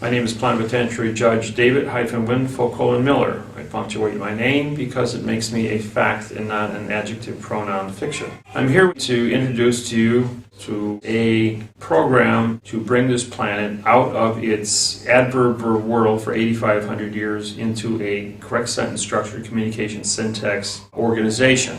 My name is Plenipotentiary Judge David-Wynn Miller. I punctuate my name because it makes me a fact and not an adjective pronoun fiction. I'm here to introduce to you to a program to bring this planet out of its adverb world for 8,500 years into a correct sentence structured communication syntax organization.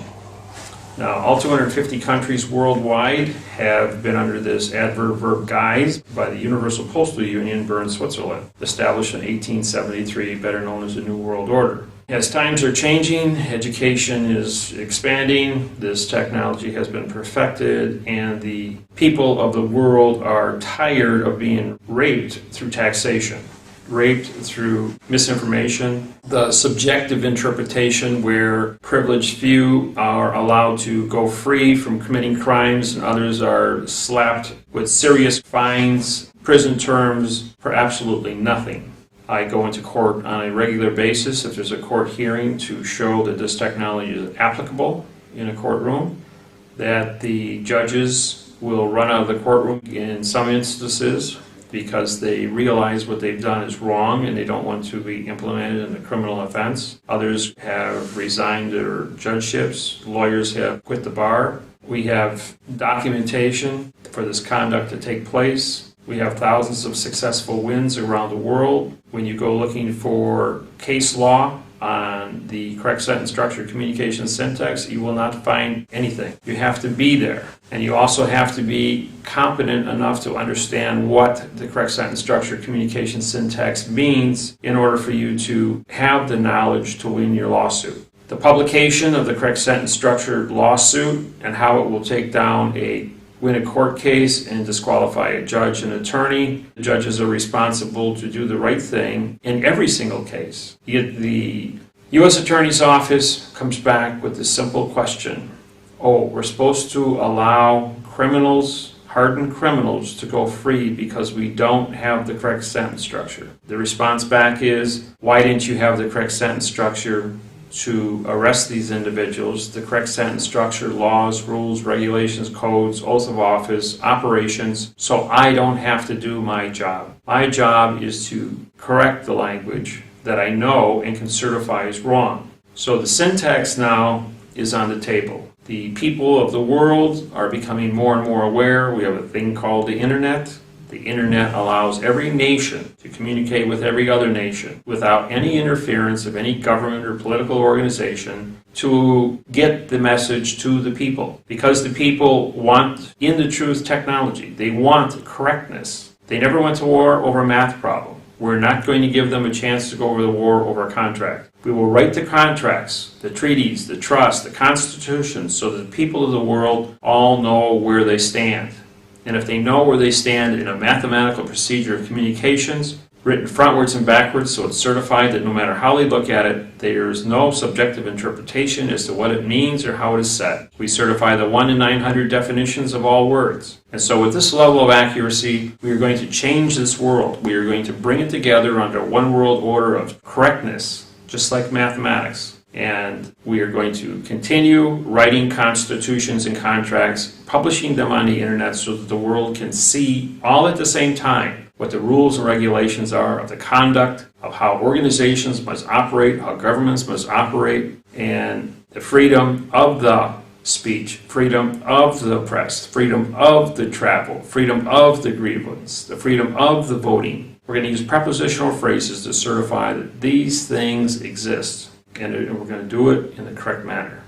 Now, all 250 countries worldwide have been under this adverb guise by the Universal Postal Union, Bern, Switzerland, established in 1873, better known as the New World Order. As times are changing, education is expanding, this technology has been perfected, and the people of the world are tired of being raped through taxation. Raped through misinformation, the subjective interpretation where privileged few are allowed to go free from committing crimes and others are slapped with serious fines, prison terms for absolutely nothing. I go into court on a regular basis if there's a court hearing to show that this technology is applicable in a courtroom, that the judges will run out of the courtroom in some instances because they realize what they've done is wrong and they don't want to be implemented in a criminal offense. Others have resigned their judgeships. Lawyers have quit the bar. We have documentation for this conduct to take place. We have thousands of successful wins around the world. When you go looking for case law on the correct sentence structure communication syntax, you will not find anything. You have to be there. And you also have to be competent enough to understand what the correct sentence structure communication syntax means in order for you to have the knowledge to win your lawsuit. The publication of the correct sentence structure lawsuit and how it will take down win a court case and disqualify a judge and attorney. The judges are responsible to do the right thing in every single case. Yet the U.S. Attorney's Office comes back with the simple question, we're supposed to allow criminals, hardened criminals, to go free because we don't have the correct sentence structure. The response back is, why didn't you have the correct sentence structure to arrest these individuals, the correct sentence structure, laws, rules, regulations, codes, oath of office, operations, so I don't have to do my job. My job is to correct the language that I know and can certify is wrong. So the syntax now is on the table. The people of the world are becoming more and more aware. We have a thing called the Internet. The Internet allows every nation to communicate with every other nation without any interference of any government or political organization to get the message to the people. Because the people want in the truth technology. They want correctness. They never went to war over a math problem. We're not going to give them a chance to go over the war over a contract. We will write the contracts, the treaties, the trusts, the constitutions, so that the people of the world all know where they stand. And if they know where they stand in a mathematical procedure of communications, written frontwards and backwards, so it's certified that no matter how they look at it, there is no subjective interpretation as to what it means or how it is said. We certify the 1 in 900 definitions of all words. And so with this level of accuracy, we are going to change this world. We are going to bring it together under one world order of correctness, just like mathematics. And we are going to continue writing constitutions and contracts, publishing them on the internet so that the world can see all at the same time what the rules and regulations are of the conduct, of how organizations must operate, how governments must operate, and the freedom of the speech, freedom of the press, freedom of the travel, freedom of the grievance, the freedom of the voting. We're going to use prepositional phrases to certify that these things exist. And we're going to do it in the correct manner.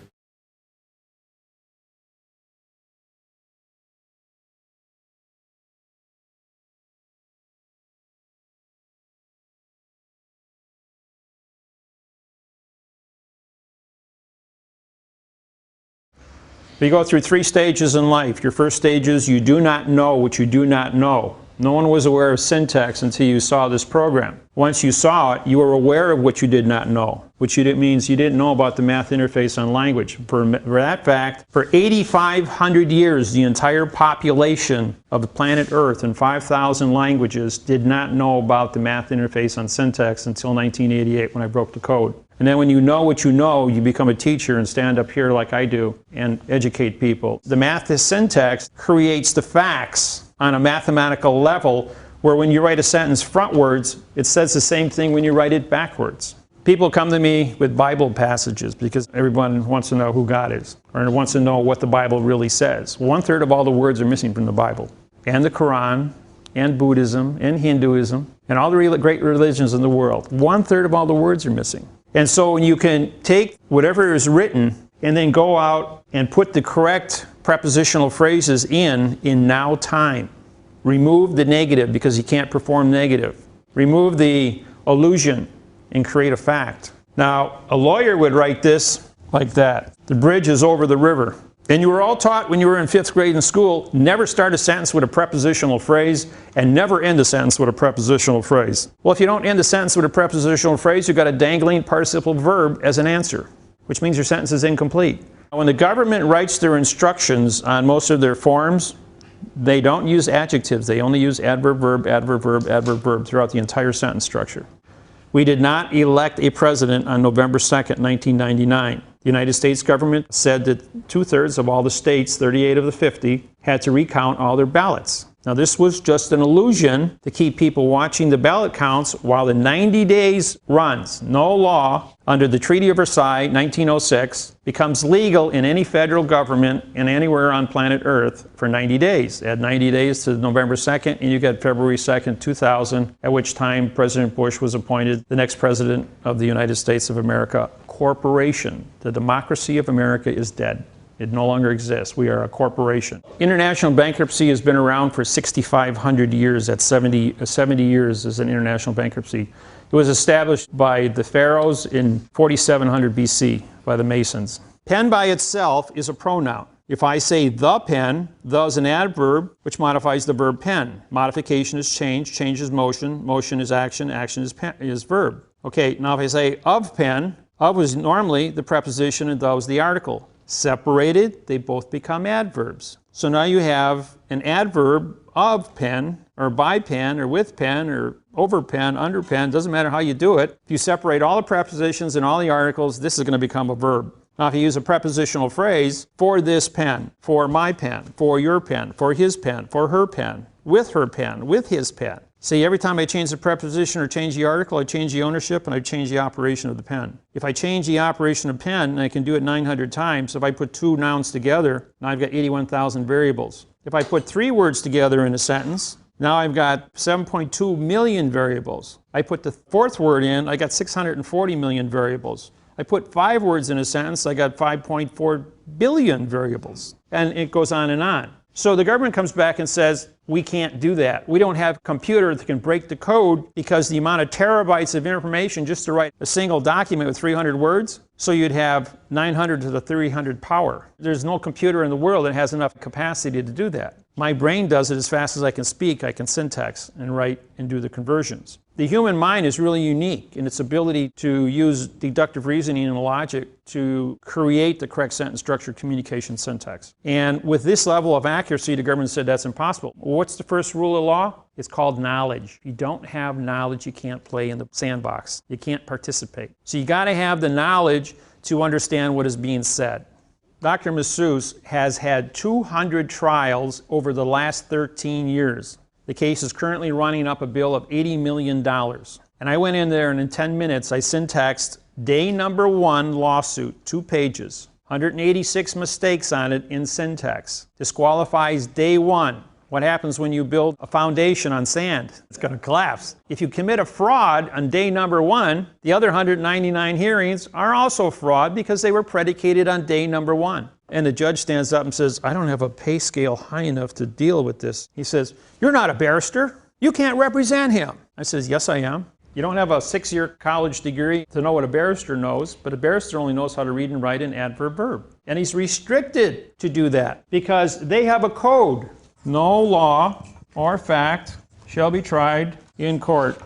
We go through 3 stages in life. Your first stage is you do not know what you do not know. No one was aware of syntax until you saw this program. Once you saw it, you were aware of what you did not know, which means you didn't know about the math interface on language. For that fact, for 8,500 years, the entire population of the planet Earth in 5,000 languages did not know about the math interface on syntax until 1988 when I broke the code. And then when you know what you know, you become a teacher and stand up here like I do and educate people. The math syntax creates the facts on a mathematical level where when you write a sentence frontwards, it says the same thing when you write it backwards. People come to me with Bible passages because everyone wants to know who God is, or wants to know what the Bible really says. 1/3 of all the words are missing from the Bible, and the Quran, and Buddhism, and Hinduism, and all the great religions in the world. 1/3 of all the words are missing. And so when you can take whatever is written and then go out and put the correct prepositional phrases in now time. Remove the negative because you can't perform negative. Remove the illusion and create a fact. Now, a lawyer would write this like that. The bridge is over the river. And you were all taught when you were in 5th grade in school, never start a sentence with a prepositional phrase and never end a sentence with a prepositional phrase. Well, if you don't end a sentence with a prepositional phrase, you've got a dangling participle verb as an answer, which means your sentence is incomplete. When the government writes their instructions on most of their forms, they don't use adjectives. They only use adverb, verb, adverb, verb, adverb, verb throughout the entire sentence structure. We did not elect a president on November 2nd, 1999. The United States government said that 2/3 of all the states, 38 of the 50, had to recount all their ballots. Now this was just an illusion to keep people watching the ballot counts while the 90 days runs. No law under the Treaty of Versailles, 1906, becomes legal in any federal government and anywhere on planet Earth for 90 days. Add 90 days to November 2nd and you get February 2nd, 2000, at which time President Bush was appointed the next president of the United States of America. Corporation. The democracy of America is dead. It no longer exists. We are a corporation. International bankruptcy has been around for 6,500 years. That's 70 years as an international bankruptcy. It was established by the pharaohs in 4700 BC by the Masons. Pen by itself is a pronoun. If I say the pen, the is an adverb which modifies the verb pen. Modification is change, change is motion, motion is action, action is verb. Okay, now if I say of pen, of was normally the preposition and the was the article. Separated, they both become adverbs. So now you have an adverb of pen, or by pen, or with pen, or over pen, under pen, doesn't matter how you do it. If you separate all the prepositions and all the articles, this is going to become a verb. Now if you use a prepositional phrase, for this pen, for my pen, for your pen, for his pen, for her pen, with his pen. See, every time I change the preposition or change the article, I change the ownership and I change the operation of the pen. If I change the operation of pen, and I can do it 900 times, if I put 2 nouns together, now I've got 81,000 variables. If I put 3 words together in a sentence, now I've got 7.2 million variables. I put the 4th word in, I got 640 million variables. I put 5 words in a sentence, I got 5.4 billion variables. And it goes on and on. So the government comes back and says, we can't do that. We don't have a computer that can break the code because the amount of terabytes of information just to write a single document with 300 words, so you'd have 900 to the 300 power. There's no computer in the world that has enough capacity to do that. My brain does it as fast as I can speak. I can syntax and write and do the conversions. The human mind is really unique in its ability to use deductive reasoning and logic to create the correct sentence structure, communication, syntax. And with this level of accuracy, the government said that's impossible. What's the first rule of law? It's called knowledge. If you don't have knowledge, you can't play in the sandbox. You can't participate. So you got to have the knowledge to understand what is being said. Dr. Masseuse has had 200 trials over the last 13 years. The case is currently running up a bill of $80 million. And I went in there and in 10 minutes I syntaxed day number 1 lawsuit, 2 pages, 186 mistakes on it in syntax. Disqualifies day 1. What happens when you build a foundation on sand? It's going to collapse. If you commit a fraud on day number 1, the other 199 hearings are also fraud because they were predicated on day number 1. And the judge stands up and says, I don't have a pay scale high enough to deal with this. He says, you're not a barrister. You can't represent him. I says, yes, I am. You don't have a 6-year college degree to know what a barrister knows, but a barrister only knows how to read and write an adverb verb. And he's restricted to do that because they have a code. No law or fact shall be tried in court.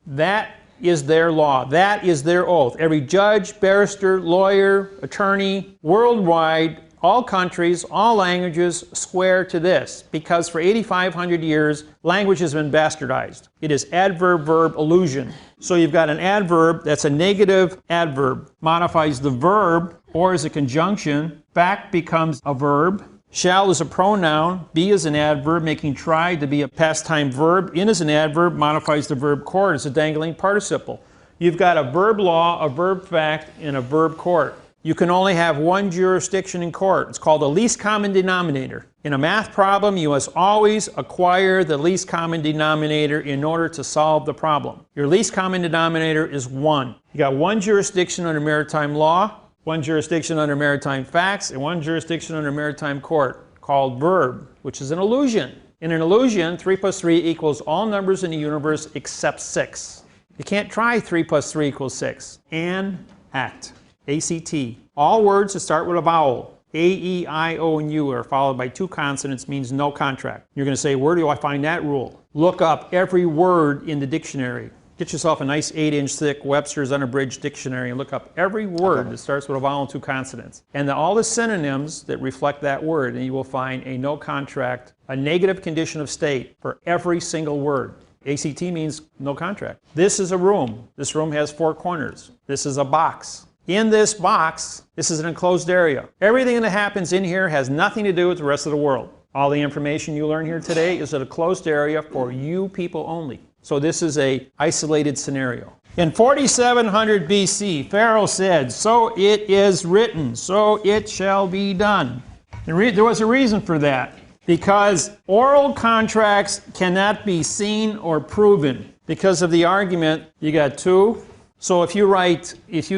That is their law. That is their oath. Every judge, barrister, lawyer, attorney, worldwide, all countries, all languages swear to this because for 8,500 years, language has been bastardized. It is adverb-verb illusion. So you've got an adverb that's a negative adverb, modifies the verb or as a conjunction, fact becomes a verb, Shall is a pronoun. Be is an adverb, making try to be a past time verb. In is an adverb, modifies the verb court. It's a dangling participle. You've got a verb law, a verb fact, and a verb court. You can only have one jurisdiction in court. It's called the least common denominator. In a math problem, you must always acquire the least common denominator in order to solve the problem. Your least common denominator is 1. You got one jurisdiction under maritime law, one jurisdiction under maritime facts, and one jurisdiction under maritime court called verb, which is an illusion. In an illusion, 3 plus 3 equals all numbers in the universe except 6. You can't try 3 plus 3 equals 6. An act. A-C-T. All words that start with a vowel, A, E, I, O, and U, are followed by 2 consonants, means no contract. You're going to say, where do I find that rule? Look up every word in the dictionary. Get yourself a nice 8-inch thick Webster's Unabridged dictionary and look up every word that starts with a vowel and 2 consonants. And all the synonyms that reflect that word, and you will find a no contract, a negative condition of state for every single word. ACT means no contract. This is a room. This room has 4 corners. This is a box. In this box, this is an enclosed area. Everything that happens in here has nothing to do with the rest of the world. All the information you learn here today is in a closed area for you people only. So this is an isolated scenario. In 4700 BC, Pharaoh said, "So it is written, so it shall be done." There was a reason for that. Because oral contracts cannot be seen or proven. Because of the argument, you got 2. So if you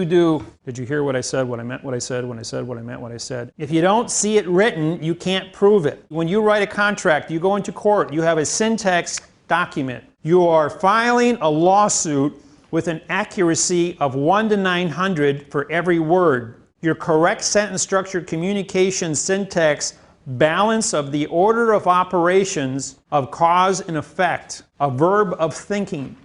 do, did you hear what I said, what I meant, what I said, when I said, what I meant, what I said? If you don't see it written, you can't prove it. When you write a contract, you go into court, you have a syntax document. You are filing a lawsuit with an accuracy of 1 to 900 for every word. Your correct sentence structure, communication, syntax, balance of the order of operations of cause and effect, a verb of thinking,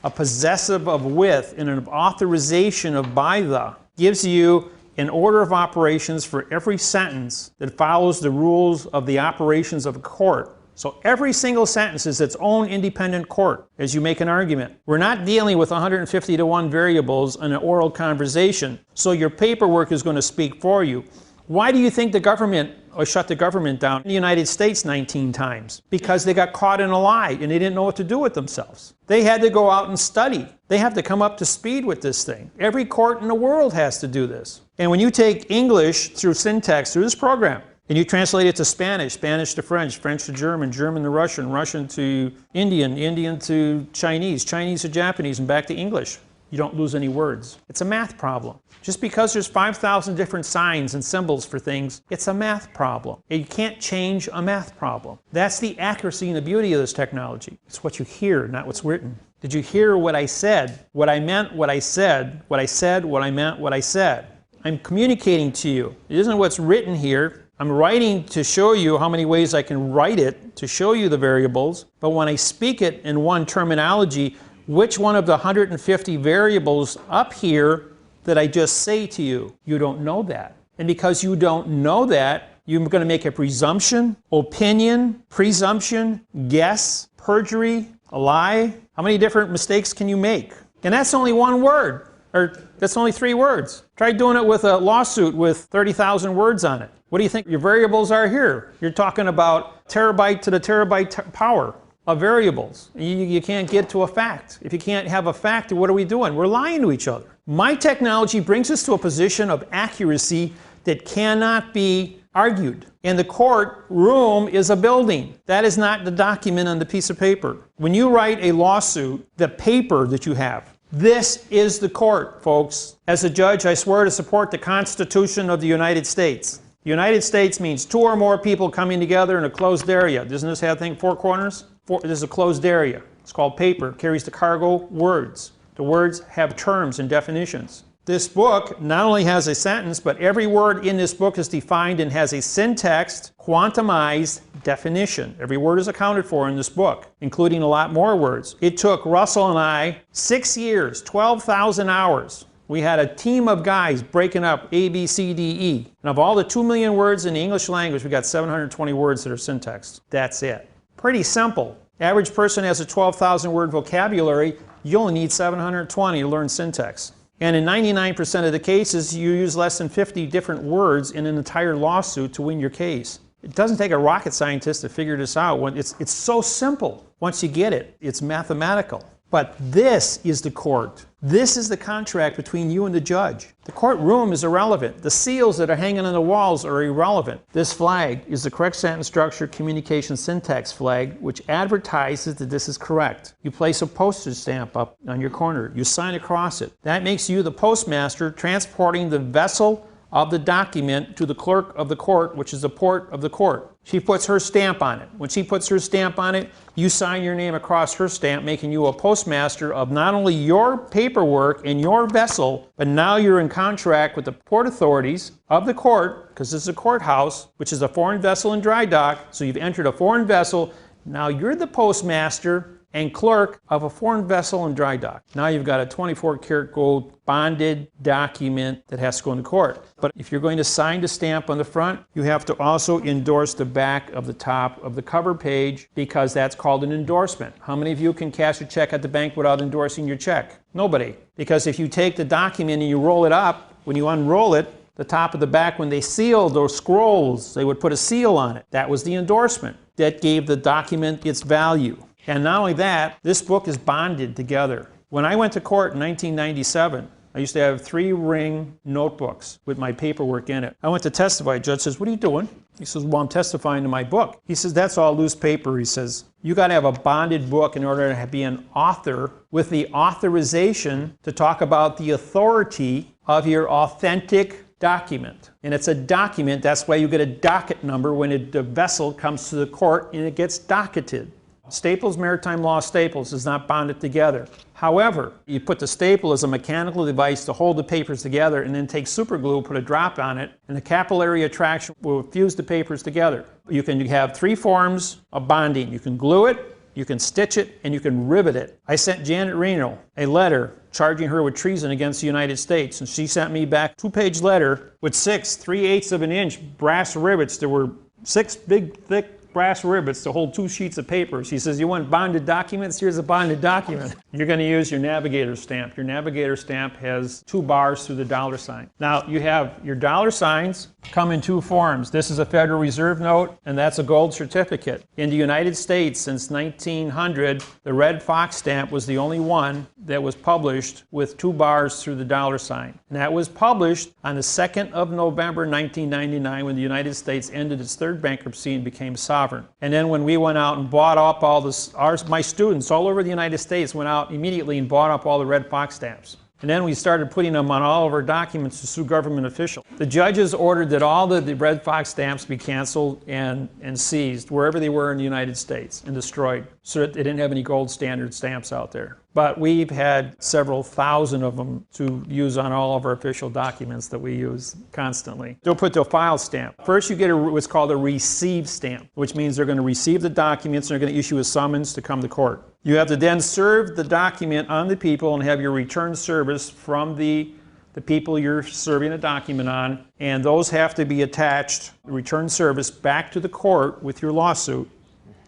a possessive of with, and an authorization of by the, gives you an order of operations for every sentence that follows the rules of the operations of a court. So every single sentence is its own independent court as you make an argument. We're not dealing with 150 to 1 variables in an oral conversation, so your paperwork is going to speak for you. Why do you think the government shut the government down in the United States 19 times? Because they got caught in a lie and they didn't know what to do with themselves. They had to go out and study. They have to come up to speed with this thing. Every court in the world has to do this. And when you take English through syntax, through this program, and you translate it to Spanish, Spanish to French, French to German, German to Russian, Russian to Indian, Indian to Chinese, Chinese to Japanese, and back to English, you don't lose any words. It's a math problem. Just because there's 5,000 different signs and symbols for things, it's a math problem. You can't change a math problem. That's the accuracy and the beauty of this technology. It's what you hear, not what's written. Did you hear what I said? What I meant, what I said, what I said, what I meant, what I said. I'm communicating to you. It isn't what's written here. I'm writing to show you how many ways I can write it, to show you the variables, but when I speak it in one terminology, which one of the 150 variables up here that I just say to you? You don't know that. And because you don't know that, you're going to make a presumption, opinion, presumption, guess, perjury, a lie. How many different mistakes can you make? And that's only one word, or that's only 3 words. Try doing it with a lawsuit with 30,000 words on it. What do you think your variables are here? You're talking about terabyte to the terabyte power of variables. You can't get to a fact. If you can't have a fact, what are we doing? We're lying to each other. My technology brings us to a position of accuracy that cannot be argued. And the court room is a building. That is not the document on the piece of paper. When you write a lawsuit, the paper that you have, this is the court, folks. As a judge, I swear to support the Constitution of the United States. The United States means 2 or more people coming together in a closed area. Doesn't this have 4 corners? This is a closed area. It's called paper. It carries the cargo words. The words have terms and definitions. This book not only has a sentence, but every word in this book is defined and has a syntaxed, quantumized definition. Every word is accounted for in this book, including a lot more words. It took Russell and I 6 years, 12,000 hours. We had a team of guys breaking up A, B, C, D, E. And of all the 2 million words in the English language, we got 720 words that are syntaxed. That's it. Pretty simple. Average person has a 12,000 word vocabulary. You only need 720 to learn syntax. And in 99% of the cases, you use less than 50 different words in an entire lawsuit to win your case. It doesn't take a rocket scientist to figure this out. It's so simple. Once you get it, it's mathematical. But this is the court. This is the contract between you and the judge. The courtroom is irrelevant. The seals that are hanging on the walls are irrelevant. This flag is the correct sentence structure communication syntax flag, which advertises that this is correct. You place a postage stamp up on your corner. You sign across it. That makes you the postmaster transporting the vessel of the document to the clerk of the court, which is the port of the court. She puts her stamp on it. When she puts her stamp on it, you sign your name across her stamp, making you a postmaster of not only your paperwork and your vessel, but now you're in contract with the port authorities of the court, because this is a courthouse, which is a foreign vessel in dry dock, so you've entered a foreign vessel. Now you're the postmaster and clerk of a foreign vessel in dry dock. Now you've got a 24-karat gold bonded document that has to go into court. But if you're going to sign the stamp on the front, you have to also endorse the back of the top of the cover page, because that's called an endorsement. How many of you can cash a check at the bank without endorsing your check? Nobody. Because if you take the document and you roll it up, when you unroll it, the top of the back, when they sealed those scrolls, they would put a seal on it. That was the endorsement. That gave the document its value. And not only that, this book is bonded together. When I went to court in 1997, I used to have 3-ring notebooks with my paperwork in it. I went to testify. The judge says, "What are you doing?" He says, "Well, I'm testifying to my book." He says, "That's all loose paper." He says, "You got to have a bonded book in order to be an author with the authorization to talk about the authority of your authentic document." And it's a document. That's why you get a docket number when the vessel comes to the court and it gets docketed. Staples Maritime Law Staples is not bonded together. However, you put the staple as a mechanical device to hold the papers together, and then take super glue, put a drop on it, and the capillary attraction will fuse the papers together. You can have 3 forms of bonding. You can glue it, you can stitch it, and you can rivet it. I sent Janet Reno a letter charging her with treason against the United States, and she sent me back a 2-page letter with 6 3/8 of an inch brass rivets. There were 6 big, thick brass rivets to hold 2 sheets of paper. She says, "You want bonded documents? Here's a bonded document." You're going to use your navigator stamp. Your navigator stamp has 2 bars through the $sign. Now, you have your $signs come in 2 forms. This is a Federal Reserve note, and that's a gold certificate. In the United States, since 1900, the red fox stamp was the only one that was published with 2 bars through the $sign. And that was published on the 2nd of November, 1999, when the United States ended its 3rd bankruptcy and became sovereign. And then when we went out and bought up all this, my students all over the United States went out immediately and bought up all the red fox stamps. And then we started putting them on all of our documents to sue government officials. The judges ordered that all the red fox stamps be canceled and seized wherever they were in the United States and destroyed, so that they didn't have any gold standard stamps out there. But we've had several thousand of them to use on all of our official documents that we use constantly. They'll put the file stamp. First you get what's called a receive stamp, which means they're going to receive the documents and they're going to issue a summons to come to court. You have to then serve the document on the people and have your return service from the people you're serving the document on, and those have to be attached, return service, back to the court with your lawsuit,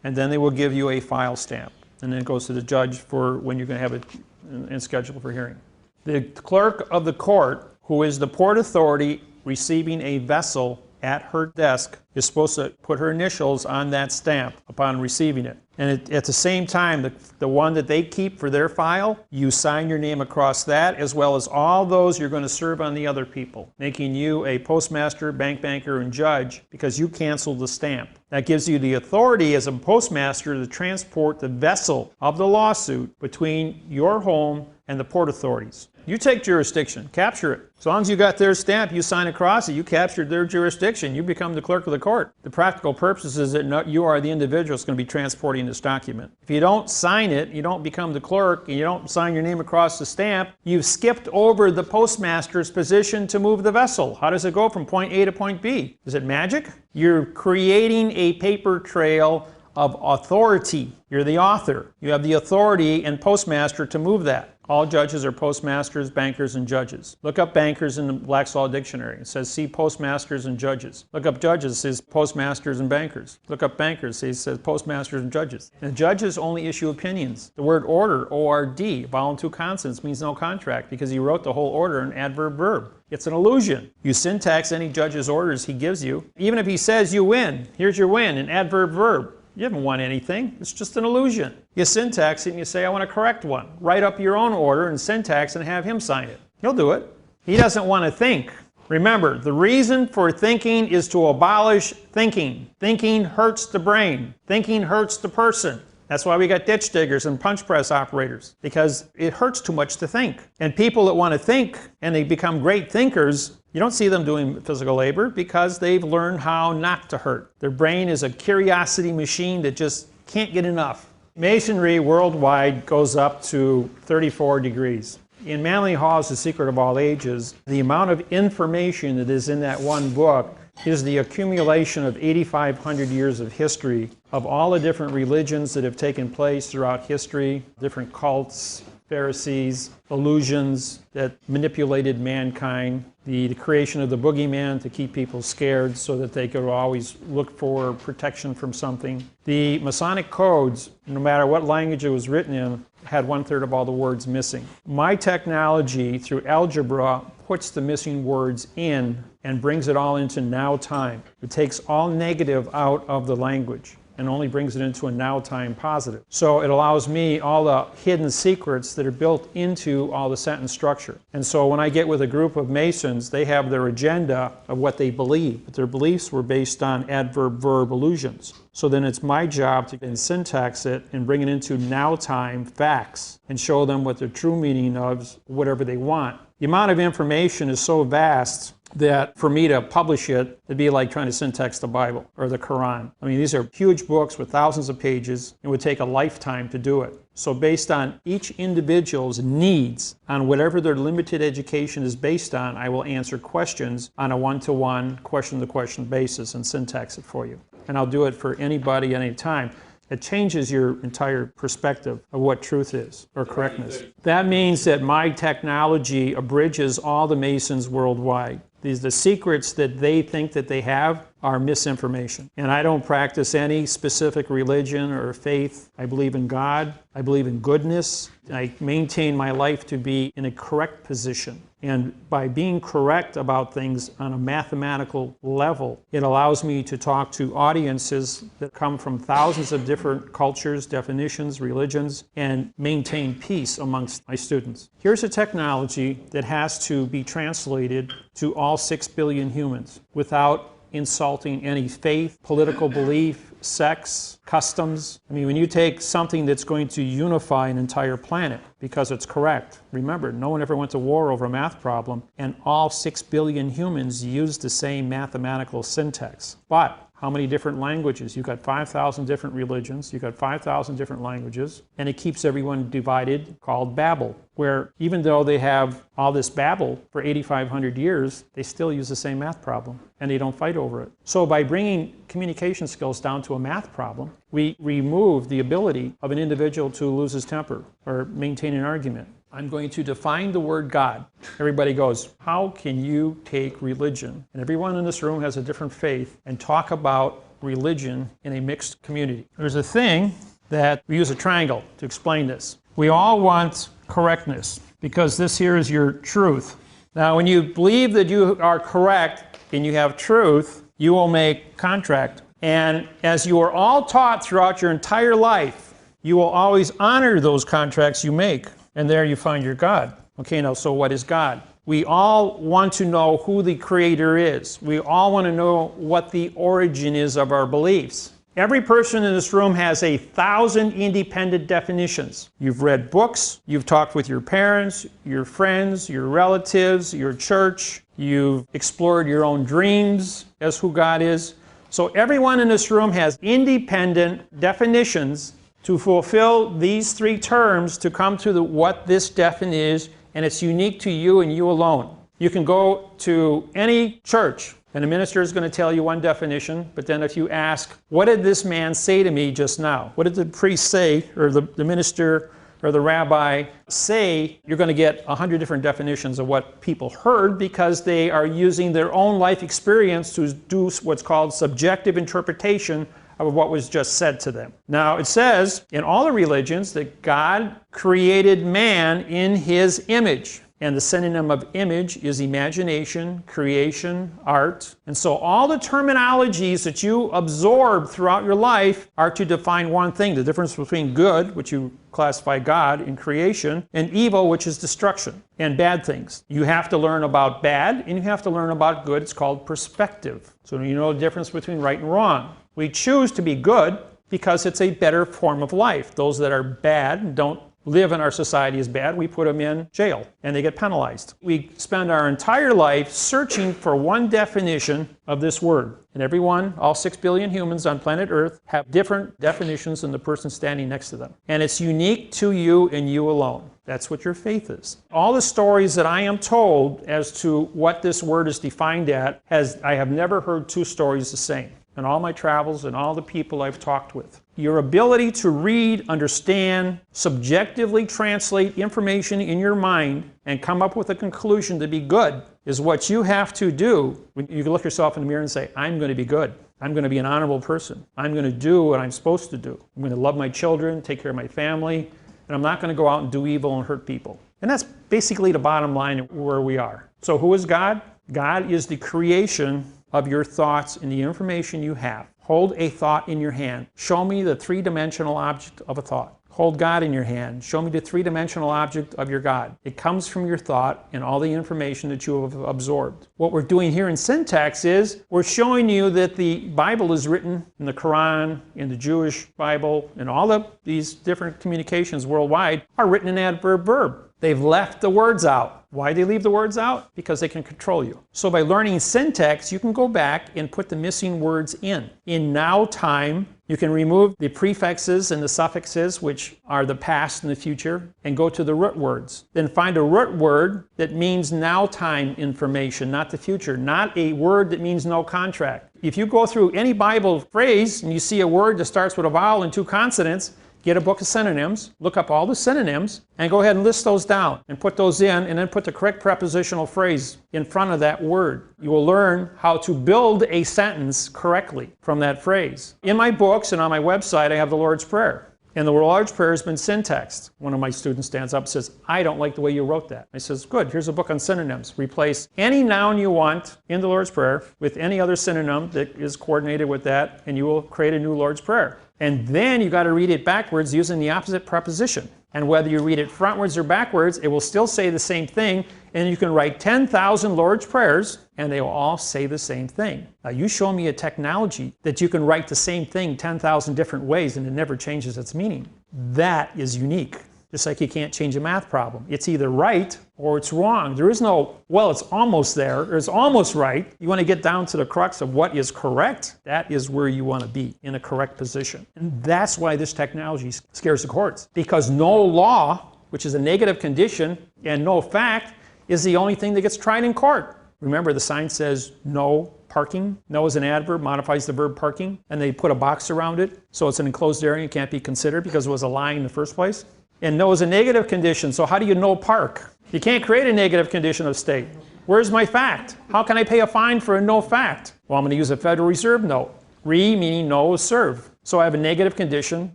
and then they will give you a file stamp. And then it goes to the judge for when you're going to have it and scheduled for hearing. The clerk of the court, who is the port authority receiving a vessel at her desk, is supposed to put her initials on that stamp upon receiving it. And at the same time, the one that they keep for their file, you sign your name across that, as well as all those you're going to serve on the other people, making you a postmaster, banker, and judge, because you canceled the stamp. That gives you the authority as a postmaster to transport the vessel of the lawsuit between your home and the port authorities. You take jurisdiction, capture it. As long as you got their stamp, you sign across it, you captured their jurisdiction, you become the clerk of the court. The practical purpose is that you are the individual that's going to be transporting this document. If you don't sign it, you don't become the clerk, and you don't sign your name across the stamp, you've skipped over the postmaster's position to move the vessel. How does it go from point A to point B? Is it magic? You're creating a paper trail of authority. You're the author. You have the authority and postmaster to move that. All judges are postmasters, bankers, and judges. Look up bankers in the Black's Law Dictionary. It says see postmasters and judges. Look up judges, it says postmasters and bankers. Look up bankers, it says postmasters and judges. And judges only issue opinions. The word order, O-R-D, vowel and two consonants, means no contract because he wrote the whole order in adverb verb. It's an illusion. You syntax any judge's orders he gives you. Even if he says you win, here's your win, in adverb verb. You haven't won anything. It's just an illusion. You syntax it and you say, I want to correct one. Write up your own order and syntax and have him sign it. He'll do it. He doesn't want to think. Remember, the reason for thinking is to abolish thinking. Thinking hurts the brain. Thinking hurts the person. That's why we got ditch diggers and punch press operators, because it hurts too much to think. And people that want to think and they become great thinkers, you don't see them doing physical labor because they've learned how not to hurt. Their brain is a curiosity machine that just can't get enough. Masonry worldwide goes up to 34 degrees. In Manly Hall's The Secret of All Ages, the amount of information that is in that one book is the accumulation of 8,500 years of history of all the different religions that have taken place throughout history, different cults, Pharisees, illusions that manipulated mankind, the creation of the boogeyman to keep people scared so that they could always look for protection from something. The Masonic codes, no matter what language it was written in, had 1/3 of all the words missing. My technology, through algebra, puts the missing words in and brings it all into now time. It takes all negative out of the language and only brings it into a now time positive. So it allows me all the hidden secrets that are built into all the sentence structure. And so when I get with a group of Masons, they have their agenda of what they believe, but their beliefs were based on adverb-verb illusions. So then it's my job to then syntax it and bring it into now time facts and show them what the true meaning of whatever they want. The amount of information is so vast that for me to publish it, it'd be like trying to syntax the Bible or the Quran. I mean, these are huge books with thousands of pages. It would take a lifetime to do it. So based on each individual's needs, on whatever their limited education is based on, I will answer questions on a one-to-one, question-to-question basis and syntax it for you. And I'll do it for anybody at any time. It changes your entire perspective of what truth is, or correctness. That means that my technology abridges all the Masons worldwide. The secrets that they think that they have are misinformation. And I don't practice any specific religion or faith. I believe in God. I believe in goodness. I maintain my life to be in a correct position. And by being correct about things on a mathematical level, it allows me to talk to audiences that come from thousands of different cultures, definitions, religions, and maintain peace amongst my students. Here's a technology that has to be translated to all 6 billion humans without insulting any faith, political belief, sex, customs. I mean, when you take something that's going to unify an entire planet because it's correct. Remember, no one ever went to war over a math problem, and all 6 billion humans use the same mathematical syntax. But how many different languages? You've got 5,000 different religions, you've got 5,000 different languages, and it keeps everyone divided, called Babel, where even though they have all this Babel for 8,500 years, they still use the same math problem, and they don't fight over it. So by bringing communication skills down to a math problem, we remove the ability of an individual to lose his temper or maintain an argument. I'm going to define the word God. Everybody goes, how can you take religion, and everyone in this room has a different faith, and talk about religion in a mixed community? There's a thing that we use a triangle to explain this. We all want correctness because this here is your truth. Now, when you believe that you are correct and you have truth, you will make contract. And as you are all taught throughout your entire life, you will always honor those contracts you make. And there you find your God. Okay, now, so what is God? We all want to know who the Creator is. We all want to know what the origin is of our beliefs. Every person in this room has 1,000 independent definitions. You've read books, you've talked with your parents, your friends, your relatives, your church, you've explored your own dreams as who God is. So everyone in this room has independent definitions to fulfill these 3 terms to come to what this definition is, and it's unique to you and you alone. You can go to any church And the minister is going to tell you one definition, but then if you ask, what did this man say to me just now? What did the priest say, or the minister or the rabbi say? You're going to get 100 different definitions of what people heard, because they are using their own life experience to do what's called subjective interpretation of what was just said to them. Now, it says in all the religions that God created man in his image. And the synonym of image is imagination, creation, art. And so all the terminologies that you absorb throughout your life are to define one thing: the difference between good, which you classify God in creation, and evil, which is destruction, and bad things. You have to learn about bad, and you have to learn about good. It's called perspective. So you know the difference between right and wrong. We choose to be good because it's a better form of life. Those that are bad and don't live in our society as bad, we put them in jail and they get penalized. We spend our entire life searching for one definition of this word. And everyone, all 6 billion humans on planet Earth, have different definitions than the person standing next to them. And it's unique to you and you alone. That's what your faith is. All the stories that I am told as to what this word is defined at, I have never heard two stories the same in all my travels and all the people I've talked with. Your ability to read, understand, subjectively translate information in your mind and come up with a conclusion to be good is what you have to do. You can look yourself in the mirror and say, I'm going to be good. I'm going to be an honorable person. I'm going to do what I'm supposed to do. I'm going to love my children, take care of my family, and I'm not going to go out and do evil and hurt people. And that's basically the bottom line of where we are. So who is God? God is the creation of your thoughts and the information you have. Hold a thought in your hand. Show me the three-dimensional object of a thought. Hold God in your hand. Show me the three-dimensional object of your God. It comes from your thought and all the information that you have absorbed. What we're doing here in syntax is we're showing you that the Bible is written in the Quran, in the Jewish Bible, and all of these different communications worldwide are written in adverb verb. They've left the words out. Why do they leave the words out? Because they can control you. So by learning syntax, you can go back and put the missing words in. In now time, you can remove the prefixes and the suffixes, which are the past and the future, and go to the root words. Then find a root word that means now time information, not the future, not a word that means no contract. If you go through any Bible phrase and you see a word that starts with a vowel and two consonants, get a book of synonyms, look up all the synonyms, and go ahead and list those down and put those in, and then put the correct prepositional phrase in front of that word. You will learn how to build a sentence correctly from that phrase. In my books and on my website, I have the Lord's Prayer. And the Lord's Prayer has been syntaxed. One of my students stands up and says, I don't like the way you wrote that. I says, good, here's a book on synonyms. Replace any noun you want in the Lord's Prayer with any other synonym that is coordinated with that, and you will create a new Lord's Prayer. And then you got to read it backwards using the opposite preposition. And whether you read it frontwards or backwards, it will still say the same thing. And you can write 10,000 Lord's Prayers, and they will all say the same thing. Now, you show me a technology that you can write the same thing 10,000 different ways, and it never changes its meaning. That is unique. Just like you can't change a math problem. It's either right or it's wrong. There is no, well, it's almost there, or it's almost right. You want to get down to the crux of what is correct. That is where you want to be, in a correct position. And that's why this technology scares the courts. Because no law, which is a negative condition, and no fact, is the only thing that gets tried in court. Remember, the sign says no parking. No is an adverb, modifies the verb parking, and they put a box around it, so it's an enclosed area and can't be considered because it was a lie in the first place. And no is a negative condition, so how do you no park? You can't create a negative condition of state. Where's my fact? How can I pay a fine for a no fact? Well, I'm going to use a Federal Reserve note. Re meaning no is serve. So I have a negative condition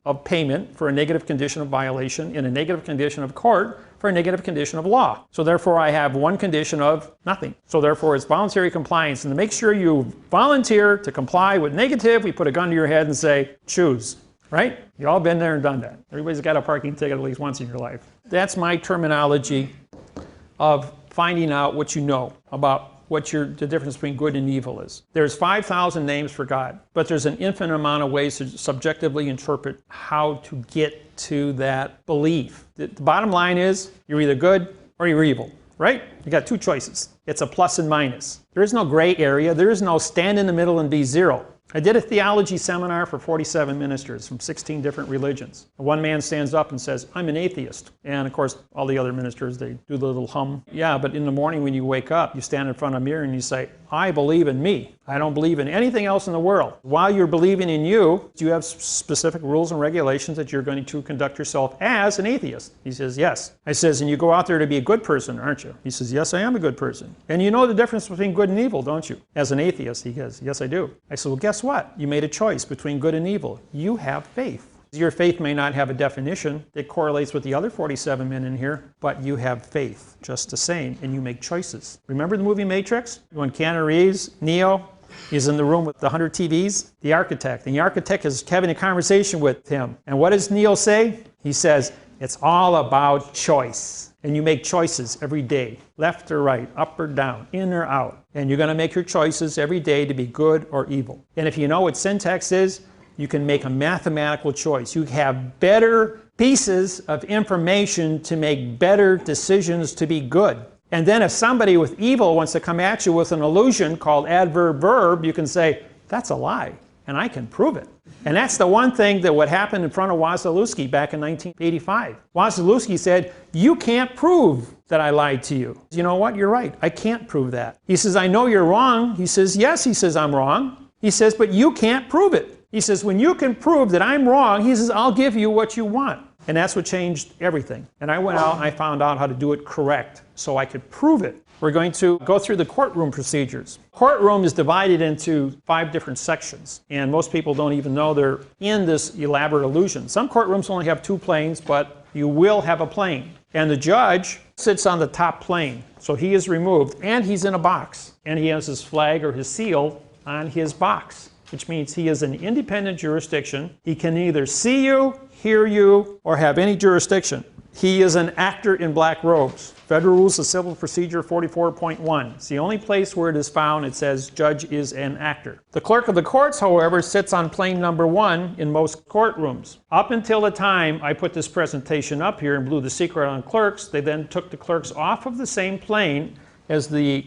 of payment for a negative condition of violation, and a negative condition of court for a negative condition of law. So therefore I have one condition of nothing. So therefore it's voluntary compliance. And to make sure you volunteer to comply with negative, we put a gun to your head and say, choose. Right? You've all been there and done that. Everybody's got a parking ticket at least once in your life. That's my terminology of finding out what you know about what the difference between good and evil is. There's 5,000 names for God, but there's an infinite amount of ways to subjectively interpret how to get to that belief. The bottom line is you're either good or you're evil, right? You got two choices. It's a plus and minus. There is no gray area. There is no stand in the middle and be zero. I did a theology seminar for 47 ministers from 16 different religions. One man stands up and says, I'm an atheist. And of course, all the other ministers, they do the little hum. Yeah, but in the morning when you wake up, you stand in front of a mirror and you say, I believe in me. I don't believe in anything else in the world. While you're believing in you have specific rules and regulations that you're going to conduct yourself as an atheist. He says, yes. I says, and you go out there to be a good person, aren't you? He says, yes, I am a good person. And you know the difference between good and evil, don't you? As an atheist, he goes, yes, I do. I said, well, guess what? You made a choice between good and evil. You have faith. Your faith may not have a definition that correlates with the other 47 men in here, but you have faith just the same, and you make choices. Remember the movie Matrix? When Keanu Reeves, Neo, is in the room with the 100 TVs? The architect. And the architect is having a conversation with him. And what does Neo say? He says, it's all about choice. And you make choices every day, left or right, up or down, in or out. And you're going to make your choices every day to be good or evil. And if you know what syntax is, you can make a mathematical choice. You have better pieces of information to make better decisions to be good. And then if somebody with evil wants to come at you with an illusion called adverb verb, you can say, that's a lie, and I can prove it. And that's the one thing that would happen in front of Wasilewski back in 1985. Wasilewski said, you can't prove that I lied to you. You know what? You're right. I can't prove that. He says, I know you're wrong. He says, yes. He says, I'm wrong. He says, but you can't prove it. He says, when you can prove that I'm wrong, he says, I'll give you what you want. And that's what changed everything. And I went out and I found out how to do it correct so I could prove it. We're going to go through the courtroom procedures. Courtroom is divided into 5 different sections. And most people don't even know they're in this elaborate illusion. Some courtrooms only have 2 planes, but you will have a plane. And the judge sits on the top plane. So he is removed and he's in a box. And he has his flag or his seal on his box, which means he is an independent jurisdiction. He can neither see you, hear you, or have any jurisdiction. He is an actor in black robes. Federal Rules of Civil Procedure 44.1. It's the only place where it is found it says judge is an actor. The clerk of the courts, however, sits on plane number 1 in most courtrooms. Up until the time I put this presentation up here and blew the secret on clerks, they then took the clerks off of the same plane as the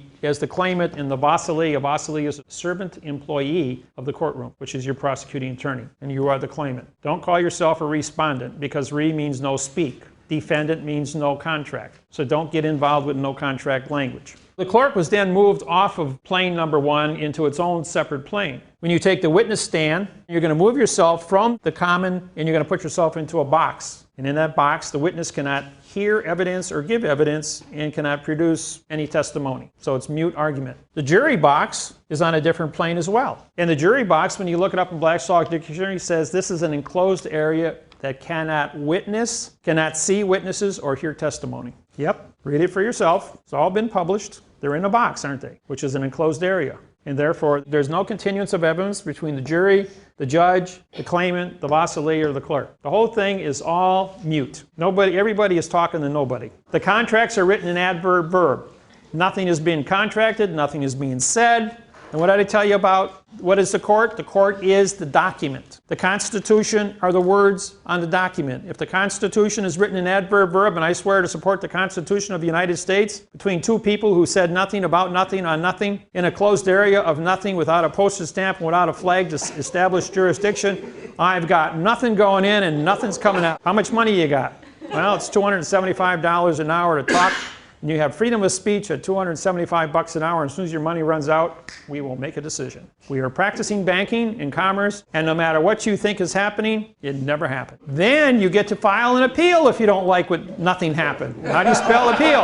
claimant in the basilee. A basilee is a servant employee of the courtroom, which is your prosecuting attorney, and you are the claimant. Don't call yourself a respondent, because re means no speak. Defendant means no contract. So don't get involved with no contract language. The clerk was then moved off of plane number 1 into its own separate plane. When you take the witness stand, you're going to move yourself from the common and you're going to put yourself into a box. And in that box, the witness cannot hear evidence or give evidence and cannot produce any testimony. So it's mute argument. The jury box is on a different plane as well. And the jury box, when you look it up in Black's Law Dictionary, says this is an enclosed area that cannot witness, cannot see witnesses or hear testimony. Yep, read it for yourself. It's all been published. They're in a box, aren't they? Which is an enclosed area. And therefore, there's no continuance of evidence between the jury, the judge, the claimant, the basilee, or the clerk. The whole thing is all mute. Everybody is talking to nobody. The contracts are written in adverb verb. Nothing is being contracted, nothing is being said. And what did I tell you about what is the court? The court is the document. The Constitution are the words on the document. If the Constitution is written in adverb verb, and I swear to support the Constitution of the United States, between 2 people who said nothing about nothing on nothing, in a closed area of nothing, without a postage stamp and without a flag to establish jurisdiction, I've got nothing going in and nothing's coming out. How much money you got? Well, it's $275 an hour to talk. And you have freedom of speech at $275 an hour, and as soon as your money runs out, we will make a decision. We are practicing banking and commerce, and no matter what you think is happening, it never happened. Then you get to file an appeal if you don't like what nothing happened. How do you spell appeal?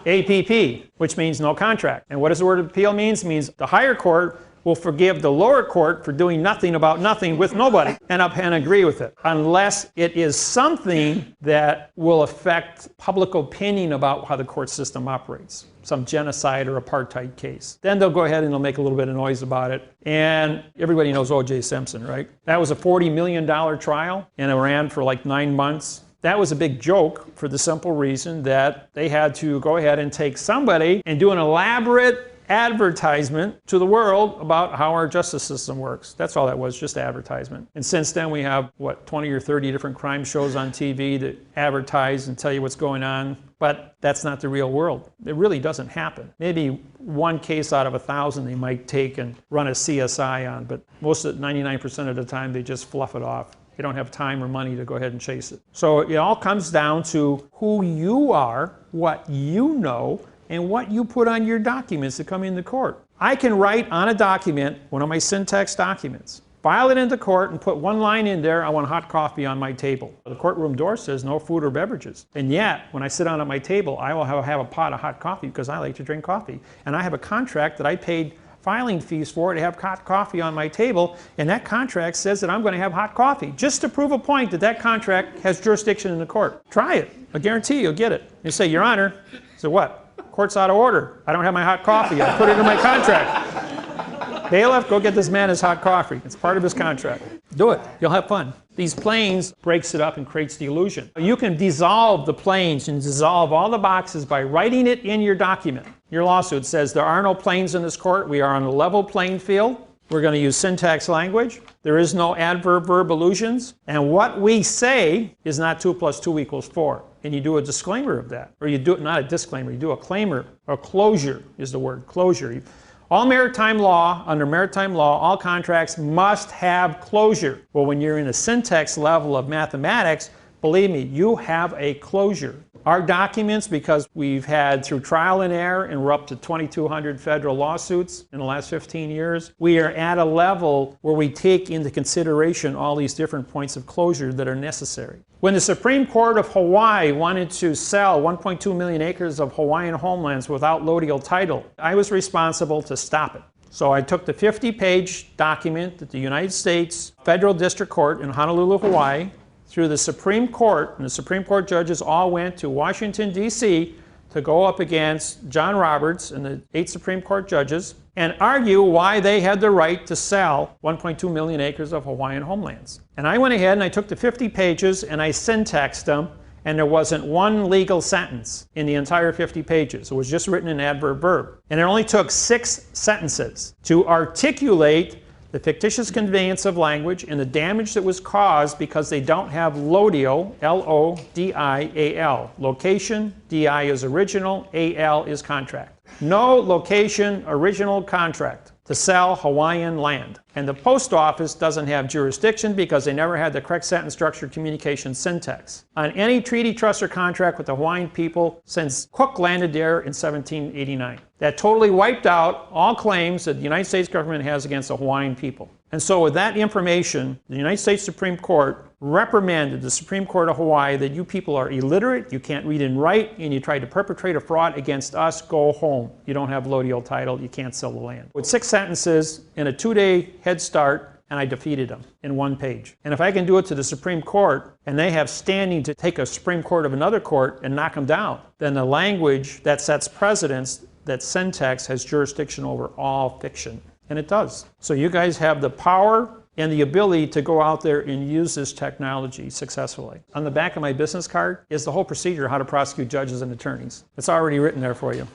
APP, which means no contract. And what does the word appeal means? It means the higher court will forgive the lower court for doing nothing about nothing with nobody and agree with it, unless it is something that will affect public opinion about how the court system operates, some genocide or apartheid case. Then they'll go ahead and they'll make a little bit of noise about it. And everybody knows O.J. Simpson, right? That was a $40 million trial, and it ran for like 9 months. That was a big joke for the simple reason that they had to go ahead and take somebody and do an elaborate advertisement to the world about how our justice system works. That's all that was, just advertisement. And since then we have, 20 or 30 different crime shows on TV that advertise and tell you what's going on but that's not the real world. It really doesn't happen. Maybe one case out of 1,000 they might take and run a CSI on, but most of 99% of the time they just fluff it off. They don't have time or money to go ahead and chase it. So it all comes down to who you are, what you know, and what you put on your documents that come into court. I can write on a document, one of my syntax documents, file it into court and put one line in there, I want hot coffee on my table. The courtroom door says no food or beverages. And yet, when I sit down at my table, I will have a pot of hot coffee because I like to drink coffee. And I have a contract that I paid filing fees for to have hot coffee on my table, and that contract says that I'm going to have hot coffee, just to prove a point that that contract has jurisdiction in the court. Try it. I guarantee you'll get it. You say, Your Honor, so what? Court's out of order. I don't have my hot coffee. I put it in my contract. Bailiff, go get this man his hot coffee. It's part of his contract. Do it. You'll have fun. These planes breaks it up and creates the illusion. You can dissolve the planes and dissolve all the boxes by writing it in your document. Your lawsuit says there are no planes in this court. We are on a level playing field. We're going to use syntax language. There is no adverb-verb illusions. And what we say is not 2 + 2 = 4. And you do a disclaimer of that. Or you do it, not a disclaimer, you do a claimer. Or closure is the word, closure. All maritime law, under maritime law, all contracts must have closure. Well, when you're in a syntax level of mathematics, believe me, you have a closure. Our documents, because we've had through trial and error, and we're up to 2,200 federal lawsuits in the last 15 years, we are at a level where we take into consideration all these different points of closure that are necessary. When the Supreme Court of Hawaii wanted to sell 1.2 million acres of Hawaiian homelands without lodial title, I was responsible to stop it. So I took the 50-page document that the United States Federal District Court in Honolulu, Hawaii, through the Supreme Court, and the Supreme Court judges all went to Washington, D.C. to go up against John Roberts and the 8 Supreme Court judges and argue why they had the right to sell 1.2 million acres of Hawaiian homelands. And I went ahead and I took the 50 pages and I syntaxed them, and there wasn't one legal sentence in the entire 50 pages. It was just written in adverb-verb. And it only took 6 sentences to articulate the fictitious conveyance of language and the damage that was caused because they don't have lodial, L-O-D-I-A-L. Location, D-I is original, A-L is contract. No location, original contract to sell Hawaiian land. And the post office doesn't have jurisdiction because they never had the correct sentence structure communication syntax on any treaty, trust, or contract with the Hawaiian people since Cook landed there in 1789. That totally wiped out all claims that the United States government has against the Hawaiian people. And so with that information, the United States Supreme Court reprimanded the Supreme Court of Hawaii that you people are illiterate, you can't read and write, and you tried to perpetrate a fraud against us, go home. You don't have lodial title, you can't sell the land. With 6 sentences in a 2-day head start, and I defeated them in 1 page. And if I can do it to the Supreme Court, and they have standing to take a Supreme Court of another court and knock them down, then the language that sets precedents, that syntax has jurisdiction over all fiction. And it does. So you guys have the power and the ability to go out there and use this technology successfully. On the back of my business card is the whole procedure how to prosecute judges and attorneys. It's already written there for you.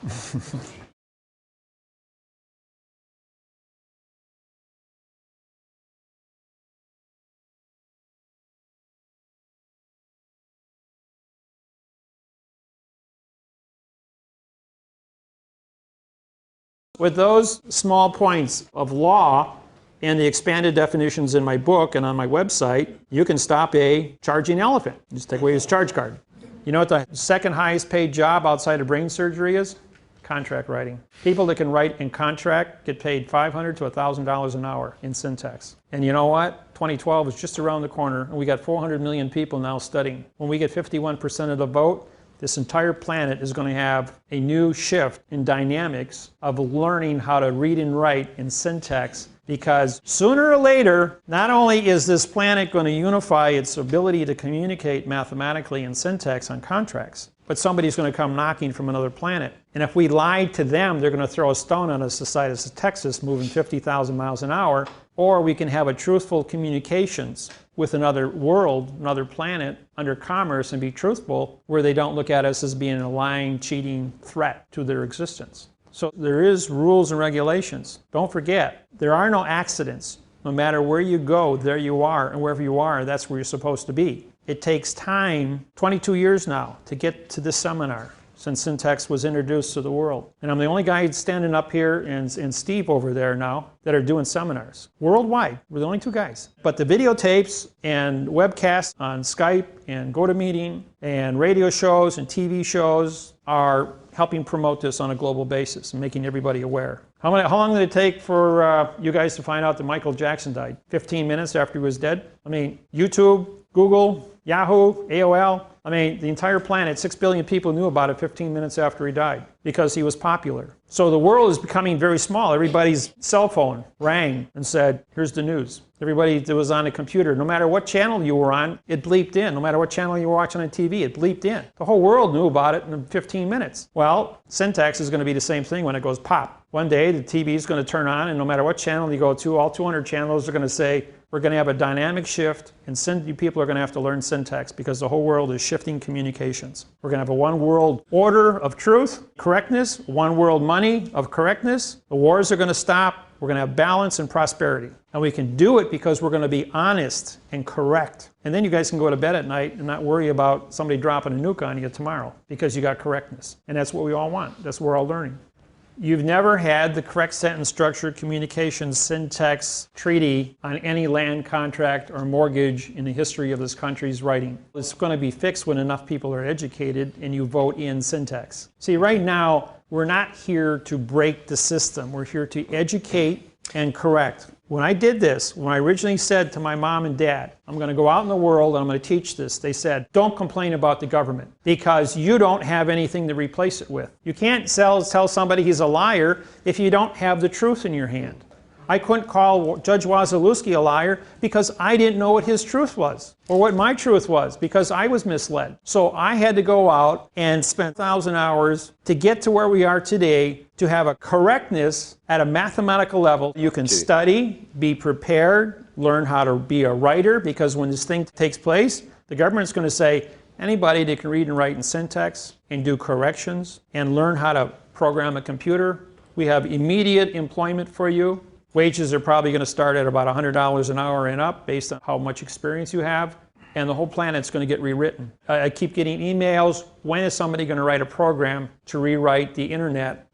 With those small points of law and the expanded definitions in my book and on my website, you can stop a charging elephant. Just take away his charge card. You know what the second highest paid job outside of brain surgery is? Contract writing. People that can write in contract get paid $500 to $1,000 an hour in syntax. And you know what? 2012 is just around the corner, and we got 400 million people now studying. When we get 51% of the vote, this entire planet is going to have a new shift in dynamics of learning how to read and write in syntax, because sooner or later, not only is this planet going to unify its ability to communicate mathematically in syntax on contracts, but somebody's going to come knocking from another planet. And if we lied to them, they're going to throw a stone at us the size of Texas moving 50,000 miles an hour, or we can have a truthful communications with another world, another planet, under commerce and be truthful, where they don't look at us as being a lying, cheating threat to their existence. So there is rules and regulations. Don't forget, there are no accidents. No matter where you go, there you are, and wherever you are, that's where you're supposed to be. It takes time, 22 years now, to get to this seminar since syntax was introduced to the world. And I'm the only guy standing up here and Steve over there now that are doing seminars. Worldwide, we're the only two guys. But the videotapes and webcasts on Skype and GoToMeeting and radio shows and TV shows are helping promote this on a global basis and making everybody aware. How long did it take for you guys to find out that Michael Jackson died? 15 minutes after he was dead? I mean, YouTube, Google, Yahoo, AOL, I mean, the entire planet, 6 billion people knew about it 15 minutes after he died because he was popular. So the world is becoming very small. Everybody's cell phone rang and said, here's the news. Everybody that was on a computer, no matter what channel you were on, it bleeped in. No matter what channel you were watching on TV, it bleeped in. The whole world knew about it in 15 minutes. Well, syntax is going to be the same thing when it goes pop. One day the TV is going to turn on, and no matter what channel you go to, all 200 channels are going to say, we're going to have a dynamic shift, and you people are going to have to learn syntax because the whole world is shifting communications. We're going to have a one world order of truth, correctness, one world money of correctness. The wars are going to stop. We're going to have balance and prosperity. And we can do it because we're going to be honest and correct. And then you guys can go to bed at night and not worry about somebody dropping a nuke on you tomorrow because you got correctness. And that's what we all want. That's what we're all learning. You've never had the correct sentence structure, communication, syntax, treaty on any land contract or mortgage in the history of this country's writing. It's going to be fixed when enough people are educated and you vote in syntax. See, right now, we're not here to break the system. We're here to educate and correct. When I did this, when I originally said to my mom and dad, I'm going to go out in the world and I'm going to teach this, they said, don't complain about the government because you don't have anything to replace it with. You can't tell somebody he's a liar if you don't have the truth in your hand. I couldn't call Judge Wasilewski a liar because I didn't know what his truth was or what my truth was because I was misled. So I had to go out and spend 1,000 hours to get to where we are today to have a correctness at a mathematical level. You can study, be prepared, learn how to be a writer because when this thing takes place, the government's going to say anybody that can read and write in syntax and do corrections and learn how to program a computer, we have immediate employment for you. Wages are probably going to start at about $100 an hour and up based on how much experience you have. And the whole planet's going to get rewritten. I keep getting emails, when is somebody going to write a program to rewrite the internet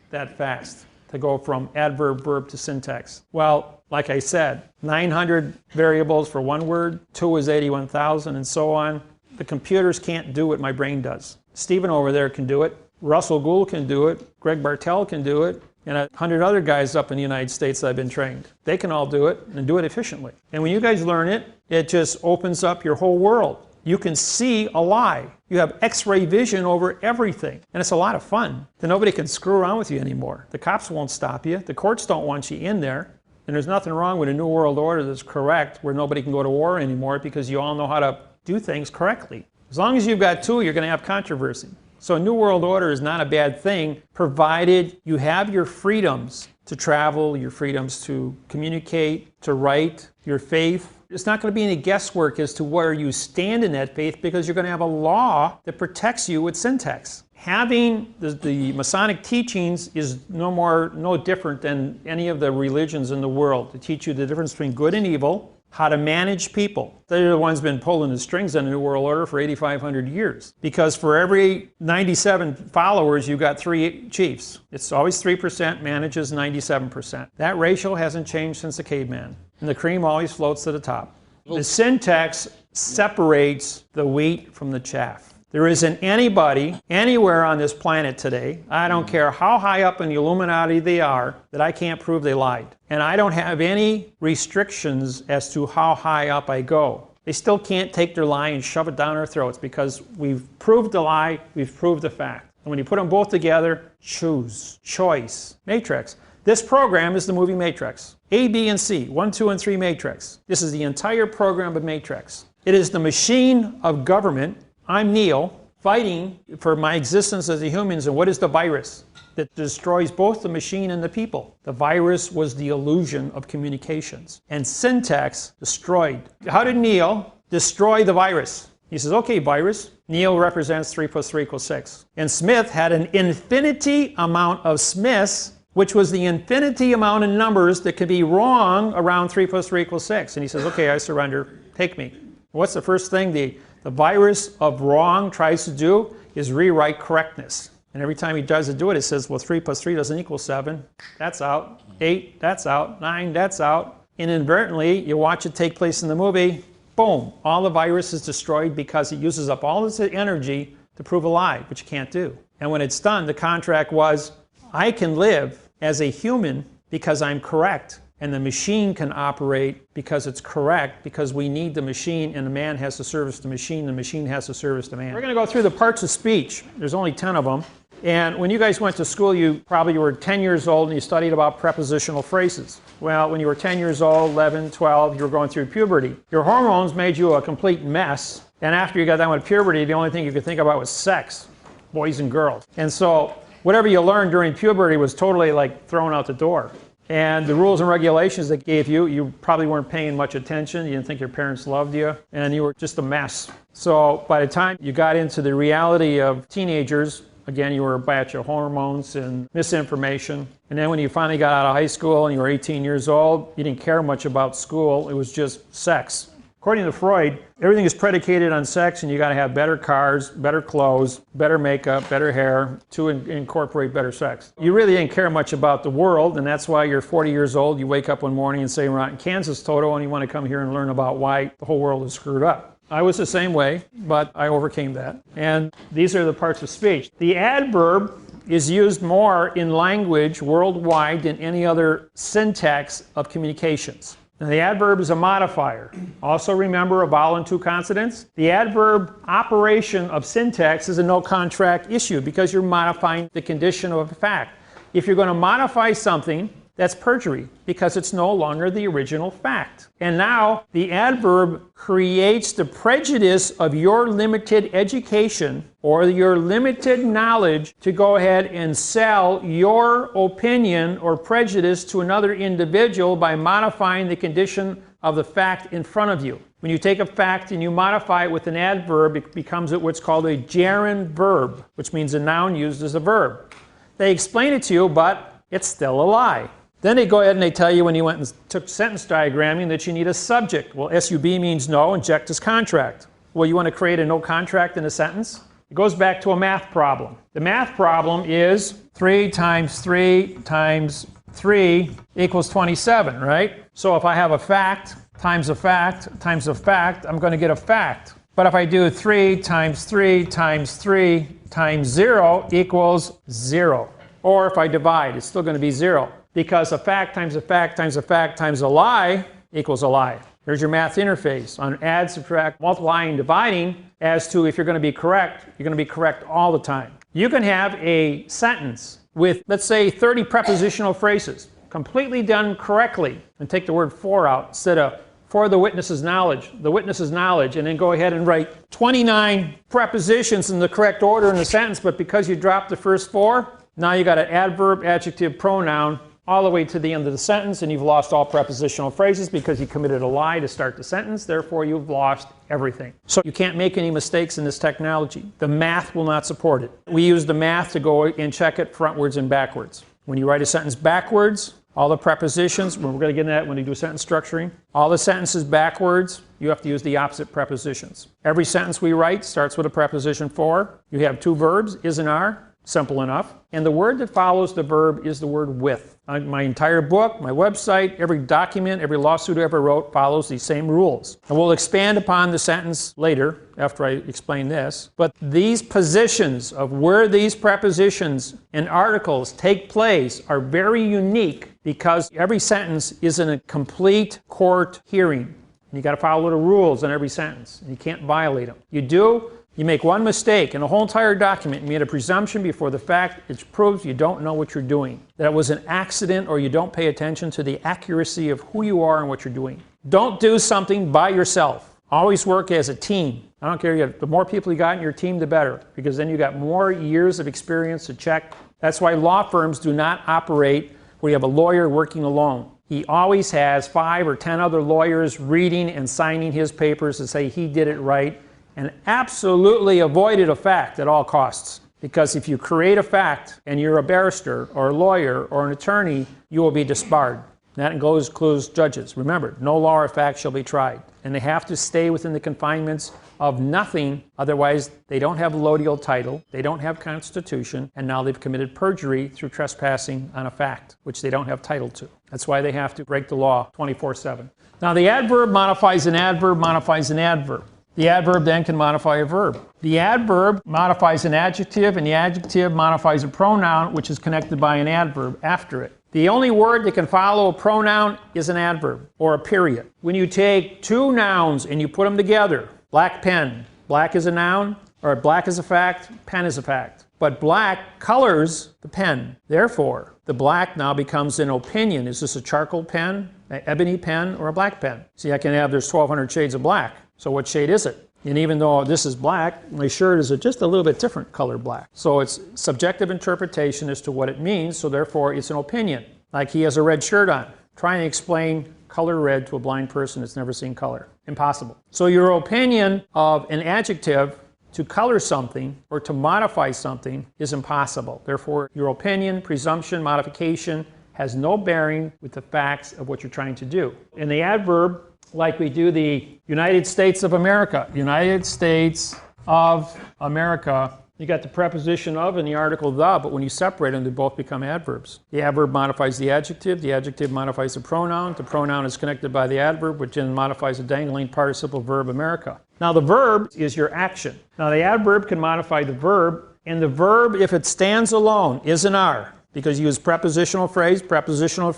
that fast? To go from adverb, verb to syntax. Well, like I said, 900 variables for one word, 2 is 81,000 and so on. The computers can't do what my brain does. Stephen over there can do it. Russell Gould can do it. Greg Bartell can do it. And 100 other guys up in the United States that I've been trained. They can all do it and do it efficiently. And when you guys learn it, it just opens up your whole world. You can see a lie. You have X-ray vision over everything. And it's a lot of fun. Then nobody can screw around with you anymore. The cops won't stop you. The courts don't want you in there. And there's nothing wrong with a new world order that's correct where nobody can go to war anymore because you all know how to do things correctly. As long as you've got two, you're going to have controversy. So a new world order is not a bad thing, provided you have your freedoms to travel, your freedoms to communicate, to write, your faith. It's not going to be any guesswork as to where you stand in that faith because you're going to have a law that protects you with syntax. Having the Masonic teachings is no different than any of the religions in the world to teach you the difference between good and evil, how to manage people. They're the ones been pulling the strings on the New World Order for 8,500 years. Because for every 97 followers, you've got 3 chiefs. It's always 3% manages 97%. That ratio hasn't changed since the caveman. And the cream always floats to the top. The syntax separates the wheat from the chaff. There isn't anybody anywhere on this planet today, I don't care how high up in the Illuminati they are, that I can't prove they lied. And I don't have any restrictions as to how high up I go. They still can't take their lie and shove it down our throats because we've proved the lie, we've proved the fact. And when you put them both together, choice, matrix. This program is the movie Matrix. A, B, and C, 1, 2, and 3 matrix. This is the entire program of Matrix. It is the machine of government. I'm Neil, fighting for my existence as a human. And what is the virus that destroys both the machine and the people? The virus was the illusion of communications. And syntax destroyed. How did Neil destroy the virus? He says, okay, virus. Neil represents 3 + 3 = 6. And Smith had an infinity amount of Smiths, which was the infinity amount of numbers that could be wrong around 3 + 3 = 6. And he says, okay, I surrender. Take me. What's the first thing the the virus of wrong tries to do is rewrite correctness. And every time he tries to do it, it says, well, 3 plus 3 doesn't equal 7. That's out. 8, that's out. 9, that's out. And inadvertently, you watch it take place in the movie, boom, all the virus is destroyed because it uses up all its energy to prove a lie, which you can't do. And when it's done, the contract was, I can live as a human because I'm correct, and the machine can operate because it's correct, because we need the machine, and the man has to service the machine has to service the man. We're going to go through the parts of speech. There's only 10 of them. And when you guys went to school, you probably were 10 years old and you studied about prepositional phrases. Well, when you were 10 years old, 11, 12, you were going through puberty. Your hormones made you a complete mess. And after you got done with puberty, the only thing you could think about was sex, boys and girls. And so whatever you learned during puberty was totally like thrown out the door. And the rules and regulations they gave you, you probably weren't paying much attention. You didn't think your parents loved you, and you were just a mess. So by the time you got into the reality of teenagers, again, you were a batch of hormones and misinformation. And then when you finally got out of high school and you were 18 years old, you didn't care much about school. It was just sex. According to Freud, everything is predicated on sex, and you got to have better cars, better clothes, better makeup, better hair to incorporate better sex. You really didn't care much about the world, and that's why you're 40 years old. You wake up one morning and say, we're out in Kansas, Toto, and you want to come here and learn about why the whole world is screwed up. I was the same way, but I overcame that. And these are the parts of speech. The adverb is used more in language worldwide than any other syntax of communications. Now, the adverb is a modifier. Also remember a vowel and 2 consonants. The adverb operation of syntax is a no contract issue because you're modifying the condition of a fact. If you're going to modify something, that's perjury because it's no longer the original fact. And now the adverb creates the prejudice of your limited education or your limited knowledge to go ahead and sell your opinion or prejudice to another individual by modifying the condition of the fact in front of you. When you take a fact and you modify it with an adverb, it becomes what's called a gerund verb, which means a noun used as a verb. They explain it to you, but it's still a lie. Then they go ahead and they tell you when you went and took sentence diagramming that you need a subject. Well, SUB means no, and JECT is contract. Well, you want to create a no contract in a sentence? It goes back to a math problem. The math problem is 3 times 3 times 3 equals 27, right? So if I have a fact times a fact times a fact, I'm going to get a fact. But if I do 3 times 3 times 3 times 0 equals 0. Or if I divide, it's still going to be 0. Because a fact times a fact times a fact times a lie equals a lie. There's your math interface on add, subtract, multiplying, dividing as to if you're going to be correct, you're going to be correct all the time. You can have a sentence with, let's say, 30 prepositional phrases, completely done correctly, and take the word for out instead of for the witness's knowledge, and then go ahead and write 29 prepositions in the correct order in the sentence, but because you dropped the first 4, now you got an adverb, adjective, pronoun, all the way to the end of the sentence, and you've lost all prepositional phrases because you committed a lie to start the sentence. Therefore, you've lost everything. So you can't make any mistakes in this technology. The math will not support it. We use the math to go and check it frontwards and backwards. When you write a sentence backwards, all the prepositions, we're going to get into that when you do sentence structuring, all the sentences backwards, you have to use the opposite prepositions. Every sentence we write starts with a preposition for. You have 2 verbs, is and are. Simple enough. And the word that follows the verb is the word with. My entire book, my website, every document, every lawsuit I ever wrote follows these same rules. And we'll expand upon the sentence later after I explain this. But these positions of where these prepositions and articles take place are very unique because every sentence is in a complete court hearing. And you got to follow the rules in every sentence. And you can't violate them. You do, you make one mistake in the whole entire document, you made a presumption before the fact, it proves you don't know what you're doing. That it was an accident or you don't pay attention to the accuracy of who you are and what you're doing. Don't do something by yourself. Always work as a team. I don't care, the more people you got in your team, the better, because then you got more years of experience to check. That's why law firms do not operate where you have a lawyer working alone. He always has 5 or 10 other lawyers reading and signing his papers to say he did it right, and absolutely avoided a fact at all costs. Because if you create a fact and you're a barrister or a lawyer or an attorney, you will be disbarred. That includes judges. Remember, no law or fact shall be tried. And they have to stay within the confinements of nothing. Otherwise, they don't have allodial title, they don't have constitution, and now they've committed perjury through trespassing on a fact, which they don't have title to. That's why they have to break the law 24/7. Now, the adverb modifies an adverb, modifies an adverb. The adverb then can modify a verb. The adverb modifies an adjective, and the adjective modifies a pronoun, which is connected by an adverb after it. The only word that can follow a pronoun is an adverb, or a period. When you take two nouns and you put them together, black pen, black is a noun, or black is a fact, pen is a fact. But black colors the pen. Therefore, the black now becomes an opinion. Is this a charcoal pen, an ebony pen, or a black pen? See, I can have, there's 1,200 shades of black. So what shade is it? And even though this is black, my shirt is just a little bit different color black. So it's subjective interpretation as to what it means, so therefore it's an opinion. Like he has a red shirt on. Trying to explain color red to a blind person that's never seen color. Impossible. So your opinion of an adjective to color something or to modify something is impossible. Therefore, your opinion, presumption, modification has no bearing with the facts of what you're trying to do. In the adverb, like we do the United States of America. United States of America. You got the preposition of and the article the, but when you separate them, they both become adverbs. The adverb modifies the adjective modifies the pronoun is connected by the adverb, which then modifies the dangling participle verb America. Now the verb is your action. Now the adverb can modify the verb, and the verb, if it stands alone, is an R. Because you use prepositional phrase, verb, prepositional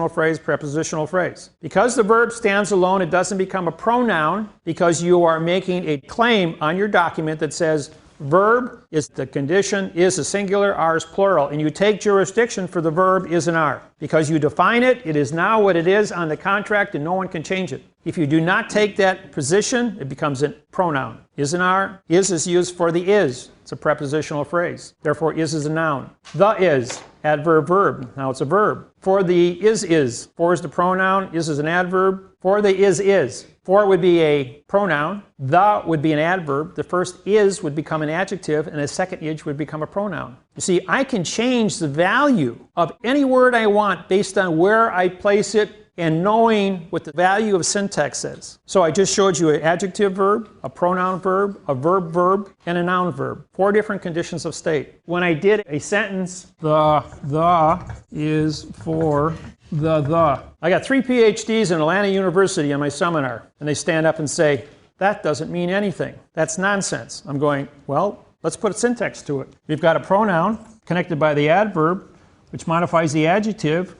phrase. Because the verb stands alone, it doesn't become a pronoun because you are making a claim on your document that says verb is the condition, is a singular, R is plural, and you take jurisdiction for the verb is an R. Because you define it, it is now what it is on the contract and no one can change it. If you do not take that position, it becomes a pronoun. Is an R. Is used for the is. It's a prepositional phrase. Therefore, is a noun. The is, adverb verb. Now it's a verb. For the is. For is the pronoun. Is an adverb. For the is. For would be a pronoun. The would be an adverb. The first is would become an adjective, and the second is would become a pronoun. You see, I can change the value of any word I want based on where I place it and knowing what the value of syntax is. So I just showed you an adjective verb, a pronoun verb, a verb, and a noun verb. 4 different conditions of state. When I did a sentence, the is for the. I got 3 PhDs in Atlanta University in my seminar, and they stand up and say, that doesn't mean anything. That's nonsense. I'm going, well, let's put a syntax to it. We've got a pronoun connected by the adverb, which modifies the adjective,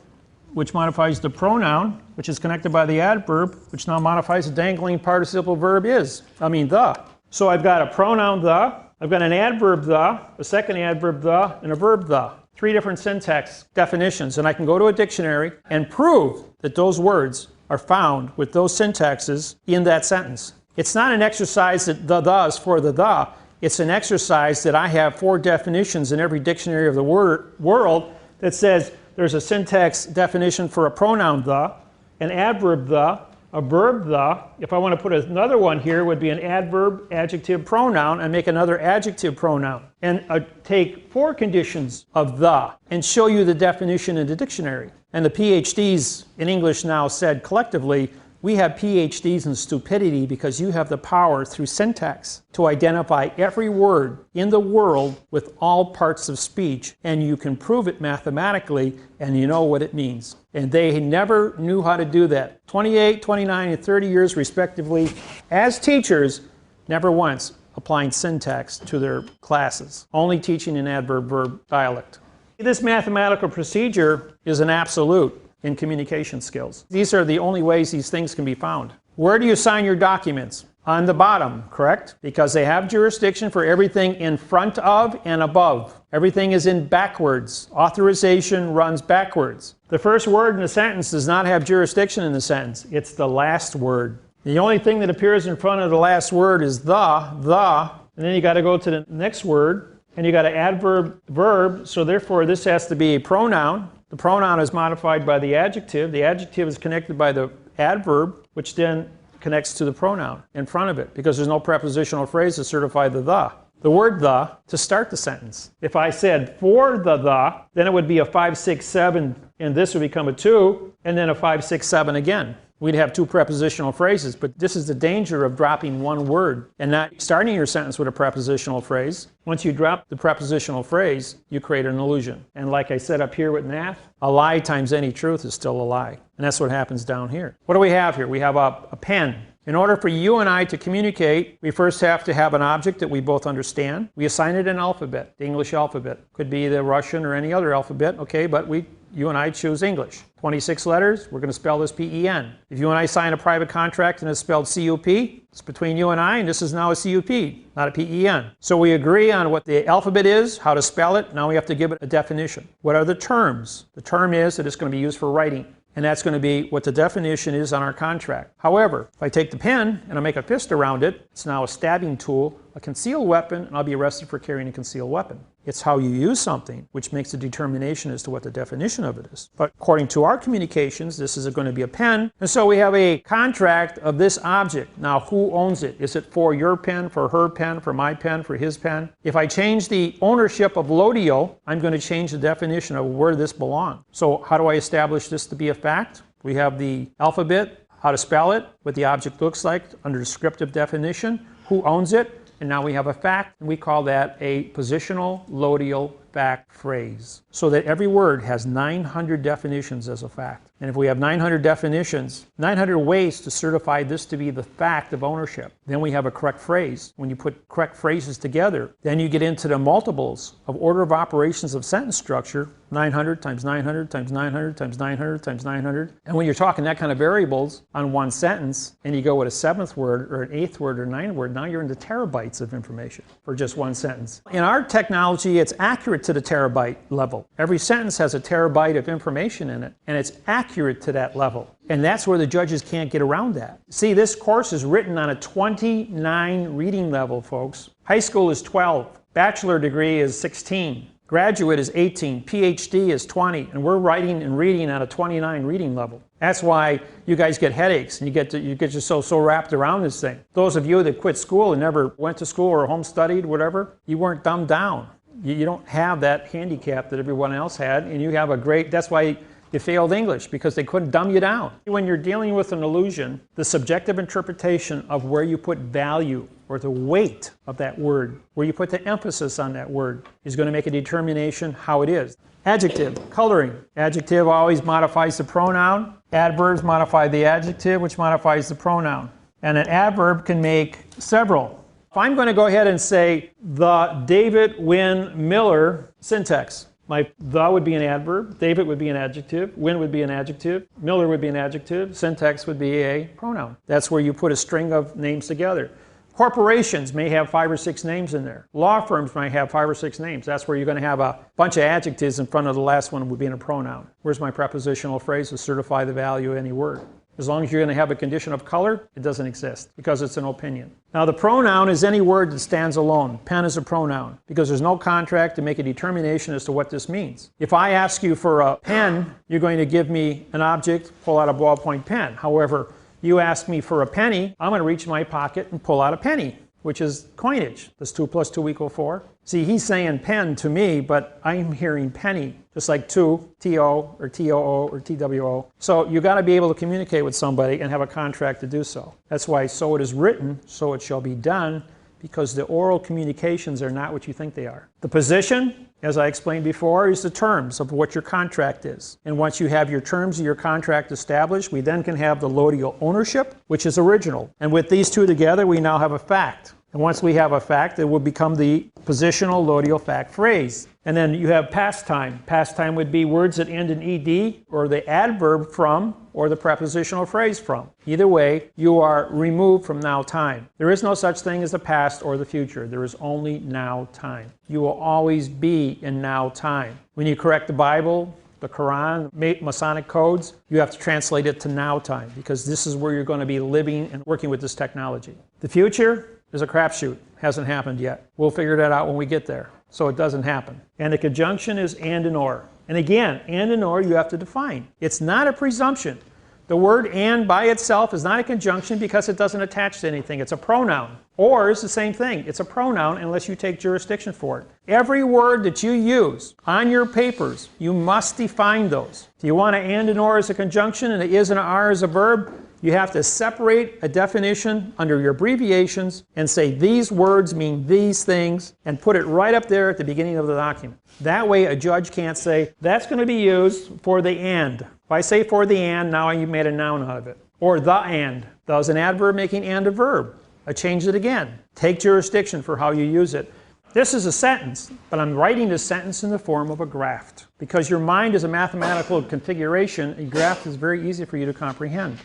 which modifies the pronoun, which is connected by the adverb, which now modifies the dangling participle verb the. So I've got a pronoun the, I've got an adverb the, a second adverb the, and a verb the. 3 different syntax definitions, and I can go to a dictionary and prove that those words are found with those syntaxes in that sentence. It's not an exercise that the is for the. It's an exercise that I have 4 definitions in every dictionary of the world that says there's a syntax definition for a pronoun the, an adverb the, a verb the. If I want to put another one here, would be an adverb, adjective, pronoun, and make another adjective pronoun. And take 4 conditions of the and show you the definition in the dictionary. And the PhDs in English now said collectively, we have PhDs in stupidity because you have the power through syntax to identify every word in the world with all parts of speech, and you can prove it mathematically, and you know what it means. And they never knew how to do that. 28, 29, and 30 years respectively, as teachers, never once applying syntax to their classes, only teaching an adverb-verb dialect. This mathematical procedure is an absolute in communication skills. These are the only ways these things can be found. Where do you sign your documents? On the bottom, correct? Because they have jurisdiction for everything in front of and above. Everything is in backwards. Authorization runs backwards. The first word in the sentence does not have jurisdiction in the sentence. It's the last word. The only thing that appears in front of the last word is the, and then you got to go to the next word, and you got an adverb, verb, so therefore this has to be a pronoun. The pronoun is modified by the adjective. The adjective is connected by the adverb, which then connects to the pronoun in front of it, because there's no prepositional phrase to certify the. The word the to start the sentence. If I said for the, then it would be a 5, 6, 7, and this would become a 2, and then a 5, 6, 7 again. we'd have two prepositional phrases, but this is the danger of dropping one word and not starting your sentence with a prepositional phrase. Once you drop the prepositional phrase, you create an illusion. And like I said up here with math, a lie times any truth is still a lie. And that's what happens down here. What do we have here? We have a pen. In order for you and I to communicate, we first have to have an object that we both understand. We assign it an alphabet, the English alphabet. Could be the Russian or any other alphabet, okay, but you and I choose English. 26 letters, we're going to spell this P-E-N. If you and I sign a private contract and it's spelled C-U-P, it's between you and I, and this is now a C-U-P, not a P-E-N. So we agree on what the alphabet is, how to spell it. Now we have to give it a definition. What are the terms? The term is that it's going to be used for writing. And that's going to be what the definition is on our contract. However, if I take the pen and I make a fist around it, it's now a stabbing tool, a concealed weapon, and I'll be arrested for carrying a concealed weapon. It's how you use something which makes a determination as to what the definition of it is. But according to our communications, this is going to be a pen. And so we have a contract of this object. Now, who owns it? Is it for your pen, for her pen, for my pen, for his pen? If I change the ownership of Lodio, I'm going to change the definition of where this belongs. So how do I establish this to be a fact? We have the alphabet, how to spell it, what the object looks like under descriptive definition, who owns it, and now we have a fact, and we call that a positional lodial fact phrase. So that every word has 900 definitions as a fact. And if we have 900 definitions, 900 ways to certify this to be the fact of ownership, then we have a correct phrase. When you put correct phrases together, then you get into the multiples of order of operations of sentence structure, 900 times 900 times 900 times 900 times 900. And when you're talking that kind of variables on one sentence, and you go with a seventh word or an eighth word or ninth word, now you're into terabytes of information for just one sentence. In our technology, it's accurate to the terabyte level. Every sentence has a terabyte of information in it, and it's accurate to that level. And that's where the judges can't get around that. See, this course is written on a 29 reading level, folks. High school is 12. Bachelor degree is 16. Graduate is 18, PhD is 20, and we're writing and reading at a 29 reading level. That's why you guys get headaches and you get yourself so wrapped around this thing. Those of you that quit school and never went to school or home studied, whatever, you weren't dumbed down. You don't have that handicap that everyone else had, and you have a great, that's why you failed English, because they couldn't dumb you down. When you're dealing with an illusion, the subjective interpretation of where you put value or the weight of that word, where you put the emphasis on that word, is going to make a determination how it is. Adjective, coloring. Adjective always modifies the pronoun. Adverbs modify the adjective, which modifies the pronoun. And an adverb can make several. If I'm going to go ahead and say the David Wynn Miller syntax, the would be an adverb, David would be an adjective, Wynn would be an adjective, Miller would be an adjective, syntax would be a pronoun. That's where you put a string of names together. Corporations may have 5 or 6 names in there. Law firms might have 5 or 6 names. That's where you're going to have a bunch of adjectives in front of the last one would be in a pronoun. Where's my prepositional phrase to certify the value of any word? As long as you're going to have a condition of color, it doesn't exist because it's an opinion. Now the pronoun is any word that stands alone. Pen is a pronoun because there's no contract to make a determination as to what this means. If I ask you for a pen, you're going to give me an object, pull out a ballpoint pen. However, you ask me for a penny, I'm going to reach in my pocket and pull out a penny, which is coinage. Does 2 plus 2 equal 4? See, he's saying pen to me, but I'm hearing penny, just like 2, T-O, or T-O-O, or T-W-O. So you got to be able to communicate with somebody and have a contract to do so. That's why so it is written, so it shall be done, because the oral communications are not what you think they are. The position, as I explained before, is the terms of what your contract is. And once you have your terms of your contract established, we then can have the lodial ownership, which is original. And with these two together, we now have a fact. And once we have a fact, it will become the positional lodial fact phrase. And then you have past time. Past time would be words that end in ed, or the adverb from, or the prepositional phrase from. Either way, you are removed from now time. There is no such thing as the past or the future. There is only now time. You will always be in now time. When you correct the Bible, the Quran, Masonic codes, you have to translate it to now time, because this is where you're going to be living and working with this technology. The future is a crapshoot. Hasn't happened yet. We'll figure that out when we get there. So it doesn't happen. And the conjunction is and or. And again, and or you have to define. It's not a presumption. The word and by itself is not a conjunction because it doesn't attach to anything. It's a pronoun. Or is the same thing. It's a pronoun unless you take jurisdiction for it. Every word that you use on your papers, you must define those. Do you want an and or as a conjunction and an is and an are as a verb? You have to separate a definition under your abbreviations and say these words mean these things and put it right up there at the beginning of the document. That way a judge can't say, that's going to be used for the and. If I say for the and, now you've made a noun out of it. Or the and. That was an adverb making and a verb. I changed it again. Take jurisdiction for how you use it. This is a sentence, but I'm writing this sentence in the form of a graph. Because your mind is a mathematical configuration, a graph is very easy for you to comprehend.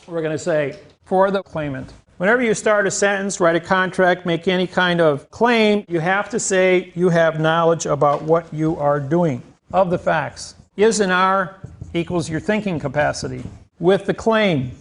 We're going to say, for the claimant. Whenever you start a sentence, write a contract, make any kind of claim, you have to say you have knowledge about what you are doing. Of the facts. Is and are equals your thinking capacity. With the claim,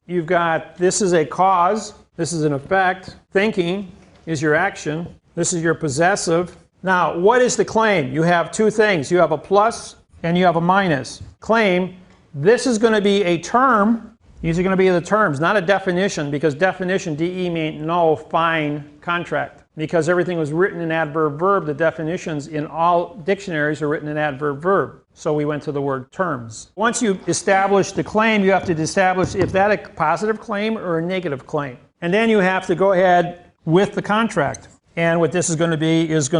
you've got this is a cause, this is an effect, thinking is your action, this is your possessive. Now, what is the claim? You have two things. You have a plus and you have a minus. Claim, this is going to be a term. These are going to be the terms, not a definition, because definition, DE, mean no, fine, contract. Because everything was written in adverb verb, the definitions in all dictionaries are written in adverb verb. So we went to the word terms. Once you establish the claim, you have to establish if that a positive claim or a negative claim. And then you have to go ahead with the contract. And what this is going to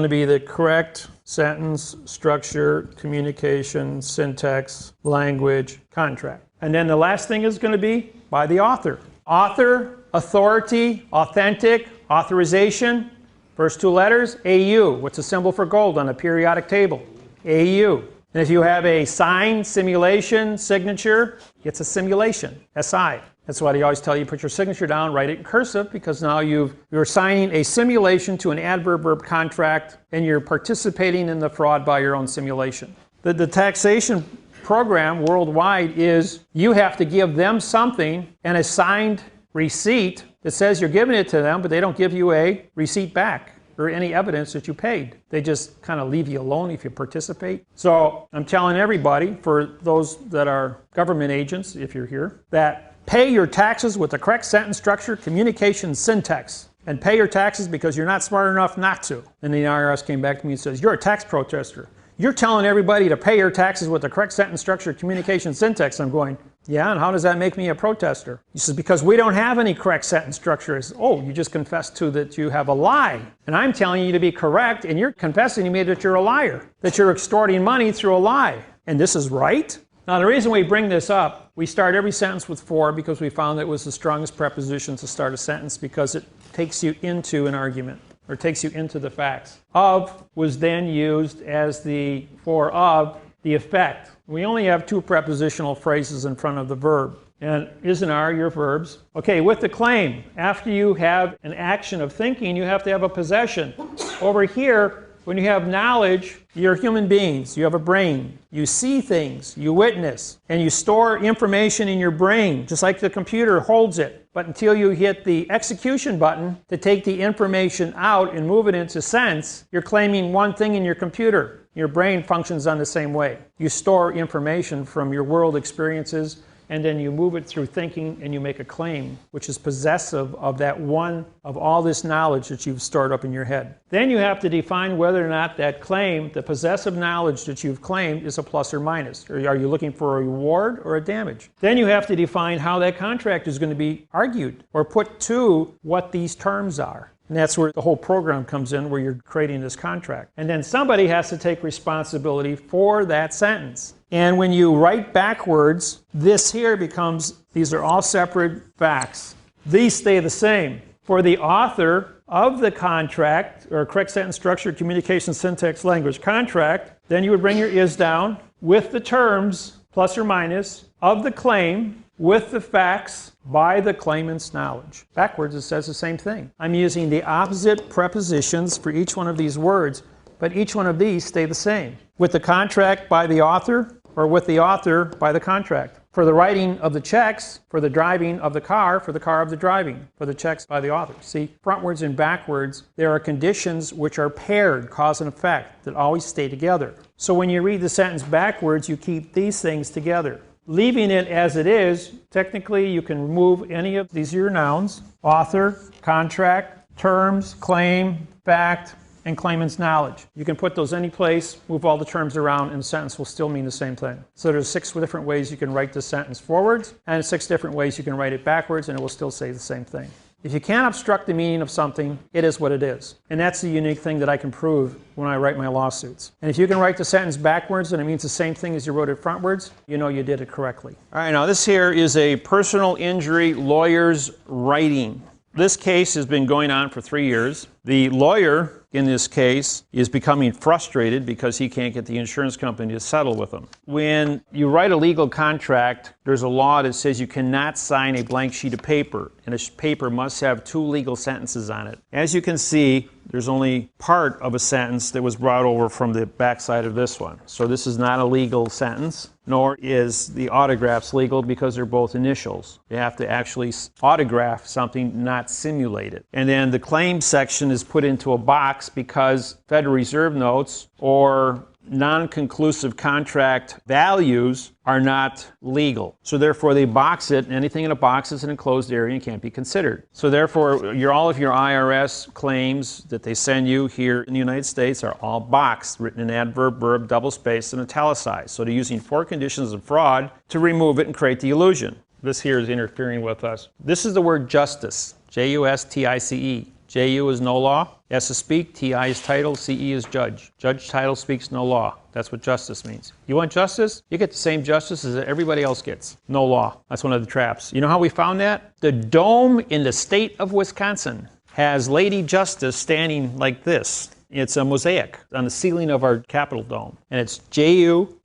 be the correct sentence, structure, communication, syntax, language, contract. And then the last thing is going to be by the author. Author, authority, authentic, authorization. First two letters, AU. What's a symbol for gold on a periodic table? AU. And if you have a sign, simulation, signature, it's a simulation, SI. That's why they always tell you put your signature down, write it in cursive, because now you're signing a simulation to an adverb verb contract and you're participating in the fraud by your own simulation. The taxation program worldwide is you have to give them something, and a signed receipt that says you're giving it to them, but they don't give you a receipt back or any evidence that you paid. They just kind of leave you alone if you participate. So I'm telling everybody, for those that are government agents, if you're here, that pay your taxes with the correct sentence structure, communication, syntax. And pay your taxes because you're not smart enough not to. And the IRS came back to me and says, you're a tax protester. You're telling everybody to pay your taxes with the correct sentence structure, communication, syntax. I'm going, yeah, and how does that make me a protester? He says, because we don't have any correct sentence structure. I said, oh, you just confessed to that you have a lie. And I'm telling you to be correct, and you're confessing to me that you're a liar, that you're extorting money through a lie. And this is right? Now, the reason we bring this up, we start every sentence with for because we found that it was the strongest preposition to start a sentence because it takes you into an argument or takes you into the facts. Of was then used as the for of the effect. We only have two prepositional phrases in front of the verb. And is and are your verbs. Okay, with the claim, after you have an action of thinking, you have to have a possession. Over here, when you have knowledge, you're human beings. You have a brain. You see things. You witness. And you store information in your brain, just like the computer holds it. But until you hit the execution button to take the information out and move it into sense, you're claiming one thing in your computer. Your brain functions on the same way. You store information from your world experiences, and then you move it through thinking and you make a claim, which is possessive of that one, of all this knowledge that you've stored up in your head. Then you have to define whether or not that claim, the possessive knowledge that you've claimed, is a plus or minus. Or are you looking for a reward or a damage? Then you have to define how that contract is going to be argued or put to what these terms are. And that's where the whole program comes in, where you're creating this contract. And then somebody has to take responsibility for that sentence. And when you write backwards, this here becomes, these are all separate facts. These stay the same. For the author of the contract, or correct sentence structure, communication, syntax, language, contract, then you would bring your is down with the terms, plus or minus, of the claim, with the facts, by the claimant's knowledge. Backwards, it says the same thing. I'm using the opposite prepositions for each one of these words, but each one of these stay the same. With the contract, by the author, or with the author, by the contract. For the writing of the checks, for the driving of the car, for the car of the driving, for the checks by the author. See, frontwards and backwards, there are conditions which are paired, cause and effect, that always stay together. So when you read the sentence backwards, you keep these things together. Leaving it as it is, technically you can remove any of these are your nouns, author, contract, terms, claim, fact, and claimant's knowledge. You can put those any place, move all the terms around, and the sentence will still mean the same thing. So there's 6 different ways you can write the sentence forwards, and 6 different ways you can write it backwards, and it will still say the same thing. If you can't obstruct the meaning of something, it is what it is. And that's the unique thing that I can prove when I write my lawsuits. And if you can write the sentence backwards and it means the same thing as you wrote it frontwards, you know you did it correctly. All right, now this here is a personal injury lawyer's writing. This case has been going on for 3 years. The lawyer in this case is becoming frustrated because he can't get the insurance company to settle with him. When you write a legal contract, there's a law that says you cannot sign a blank sheet of paper, and a paper must have 2 legal sentences on it. As you can see, there's only part of a sentence that was brought over from the backside of this one. So this is not a legal sentence, nor is the autographs legal because they're both initials. You have to actually autograph something, not simulate it. And then the claim section is put into a box because Federal Reserve notes or non-conclusive contract values are not legal. So therefore they box it, and anything in a box is an enclosed area and can't be considered. So therefore all of your IRS claims that they send you here in the United States are all boxed, written in adverb, verb, double-spaced, and italicized. So they're using 4 conditions of fraud to remove it and create the illusion. This here is interfering with us. This is the word justice, J-U-S-T-I-C-E. J-U is no law, S is speak, T-I is title, C-E is judge. Judge title speaks no law. That's what justice means. You want justice? You get the same justice as everybody else gets. No law. That's one of the traps. You know how we found that? The dome in the state of Wisconsin has Lady Justice standing like this. It's a mosaic on the ceiling of our Capitol dome. And it's J-U-S-T-I-C-E.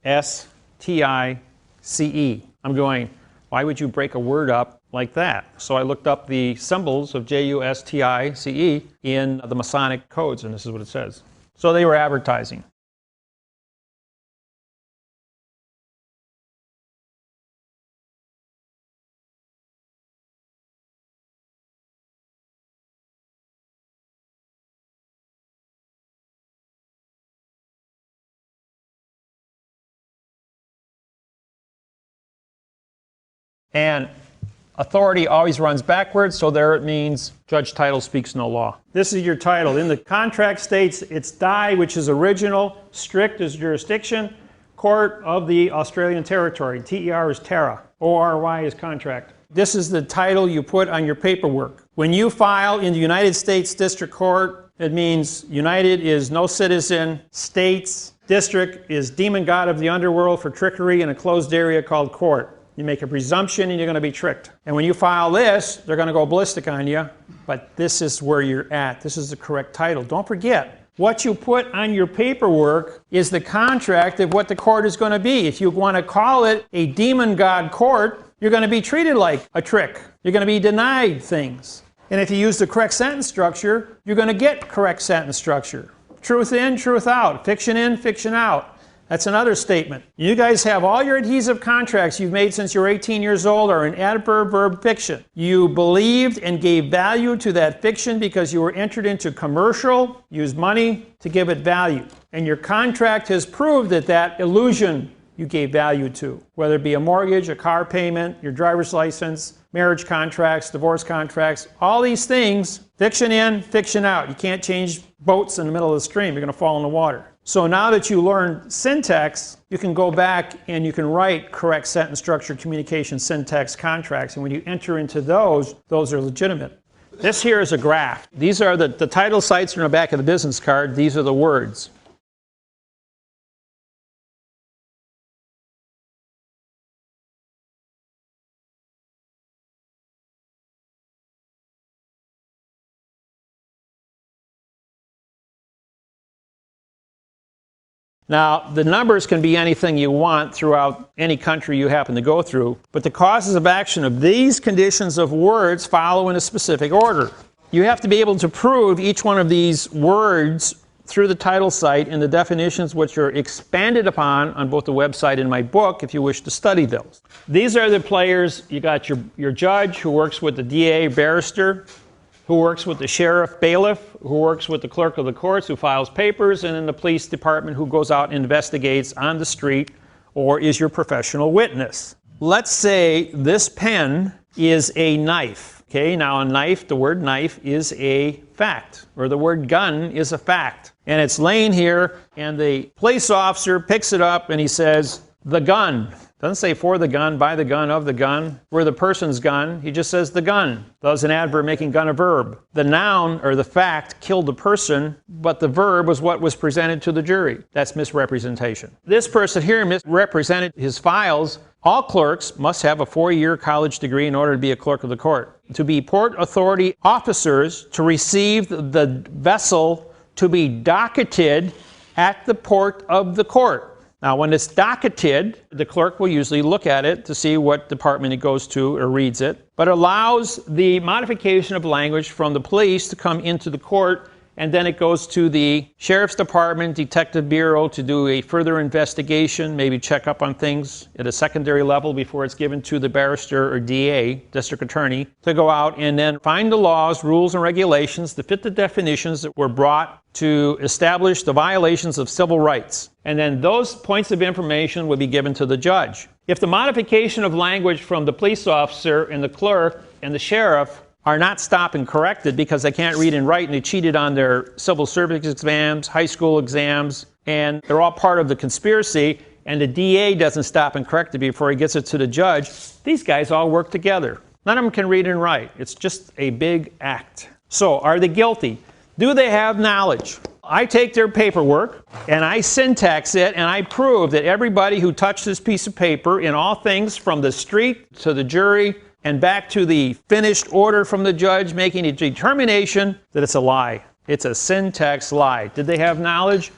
I'm going, why would you break a word up like that? So I looked up the symbols of J-U-S-T-I-C-E in the Masonic codes, and this is what it says. So they were advertising. And authority always runs backwards, so there it means judge title speaks no law. This is your title. In the contract states it's DI, which is original, strict is jurisdiction, court of the Australian Territory. TER is Terra, ORY is contract. This is the title you put on your paperwork. When you file in the United States District Court, it means United is no citizen, States, District is demon god of the underworld for trickery in a closed area called court. You make a presumption and you're going to be tricked. And when you file this, they're going to go ballistic on you, but this is where you're at. This is the correct title. Don't forget, what you put on your paperwork is the contract of what the court is going to be. If you want to call it a demon god court, you're going to be treated like a trick. You're going to be denied things. And if you use the correct sentence structure, you're going to get correct sentence structure. Truth in, truth out. Fiction in, fiction out. That's another statement. You guys have all your adhesive contracts you've made since you were 18 years old are in adverb, verb, fiction. You believed and gave value to that fiction because you were entered into commercial, used money to give it value. And your contract has proved that that illusion you gave value to, whether it be a mortgage, a car payment, your driver's license, marriage contracts, divorce contracts, all these things, fiction in, fiction out. You can't change boats in the middle of the stream. You're going to fall in the water. So now that you learn syntax, you can go back and you can write correct sentence structure, communication, syntax contracts. And when you enter into those are legitimate. This here is a graph. These are the title sites are in the back of the business card. These are the words. Now, the numbers can be anything you want throughout any country you happen to go through, but the causes of action of these conditions of words follow in a specific order. You have to be able to prove each one of these words through the title site and the definitions which are expanded upon on both the website and my book if you wish to study those. These are the players. You got your judge who works with the DA barrister, who works with the sheriff bailiff, who works with the clerk of the courts, who files papers, and then the police department who goes out and investigates on the street or is your professional witness. Let's say this pen is a knife. Okay, now a knife, the word knife is a fact, or the word gun is a fact. And it's laying here, and the police officer picks it up and he says, the gun. Doesn't say for the gun, by the gun, of the gun, for the person's gun. He just says the gun. Does an adverb making gun a verb. The noun, or the fact, killed the person, but the verb was what was presented to the jury. That's misrepresentation. This person here misrepresented his files. All clerks must have a 4-year college degree in order to be a clerk of the court. To be port authority officers, to receive the vessel to be docketed at the port of the court. Now, when it's docketed, the clerk will usually look at it to see what department it goes to or reads it, but allows the modification of language from the police to come into the court, and then it goes to the Sheriff's Department, Detective Bureau to do a further investigation, maybe check up on things at a secondary level before it's given to the barrister or DA, District Attorney, to go out and then find the laws, rules, and regulations that fit the definitions that were brought to establish the violations of civil rights. And then those points of information would be given to the judge. If the modification of language from the police officer and the clerk and the sheriff are not stopped and corrected because they can't read and write and they cheated on their civil service exams, high school exams, and they're all part of the conspiracy, and the DA doesn't stop and correct it before he gets it to the judge, these guys all work together. None of them can read and write. It's just a big act. So, are they guilty? Do they have knowledge? I take their paperwork and I syntax it and I prove that everybody who touched this piece of paper in all things from the street to the jury and back to the finished order from the judge making a determination that it's a lie. It's a syntax lie. Did they have knowledge?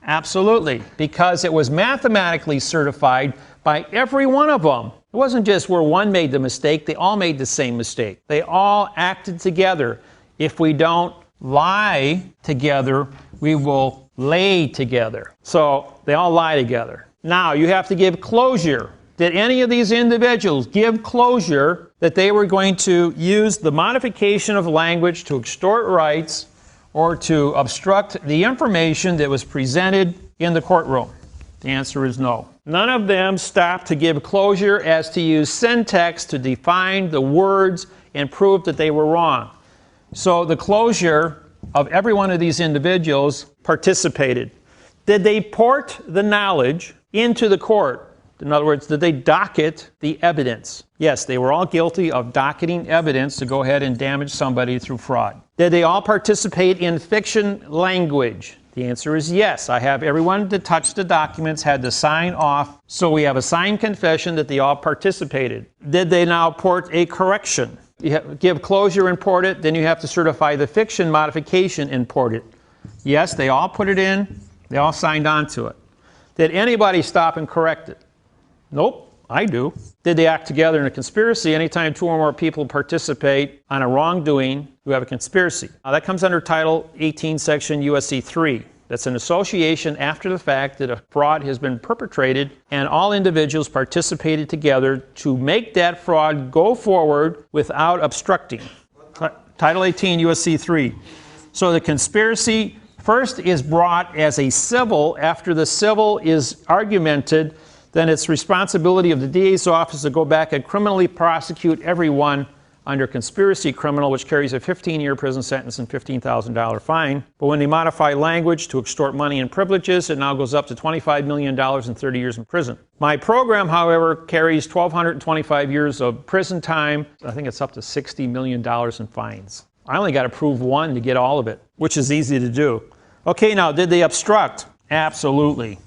Absolutely, because it was mathematically certified by every one of them. It wasn't just where one made the mistake, they all made the same mistake. They all acted together. If we don't lie together, we will lay together. So they all lie together. Now you have to give closure. Did any of these individuals give closure that they were going to use the modification of language to extort rights or to obstruct the information that was presented in the courtroom? The answer is no. None of them stopped to give closure as to use syntax to define the words and prove that they were wrong. So the closure of every one of these individuals participated. Did they port the knowledge into the court? In other words, did they docket the evidence? Yes, they were all guilty of docketing evidence to go ahead and damage somebody through fraud. Did they all participate in fiction language? The answer is yes. I have everyone that touched the documents had to sign off, so we have a signed confession that they all participated. Did they now port a correction? You give closure and port it, then you have to certify the fiction modification and port it. Yes, they all put it in, they all signed on to it. Did anybody stop and correct it? Nope, I do. Did they act together in a conspiracy? Anytime 2 or more people participate on a wrongdoing, you have a conspiracy. Now that comes under Title 18, Section USC 3. That's an association after the fact that a fraud has been perpetrated and all individuals participated together to make that fraud go forward without obstructing. Title 18 USC 3. So the conspiracy first is brought as a civil. After the civil is argumented, then it's responsibility of the DA's office to go back and criminally prosecute everyone under conspiracy criminal, which carries a 15-year prison sentence and $15,000 fine. But when they modify language to extort money and privileges, it now goes up to $25 million and 30 years in prison. My program, however, carries 1,225 years of prison time. I think it's up to $60 million in fines. I only got to prove one to get all of it, which is easy to do. Okay, now, did they obstruct? Absolutely.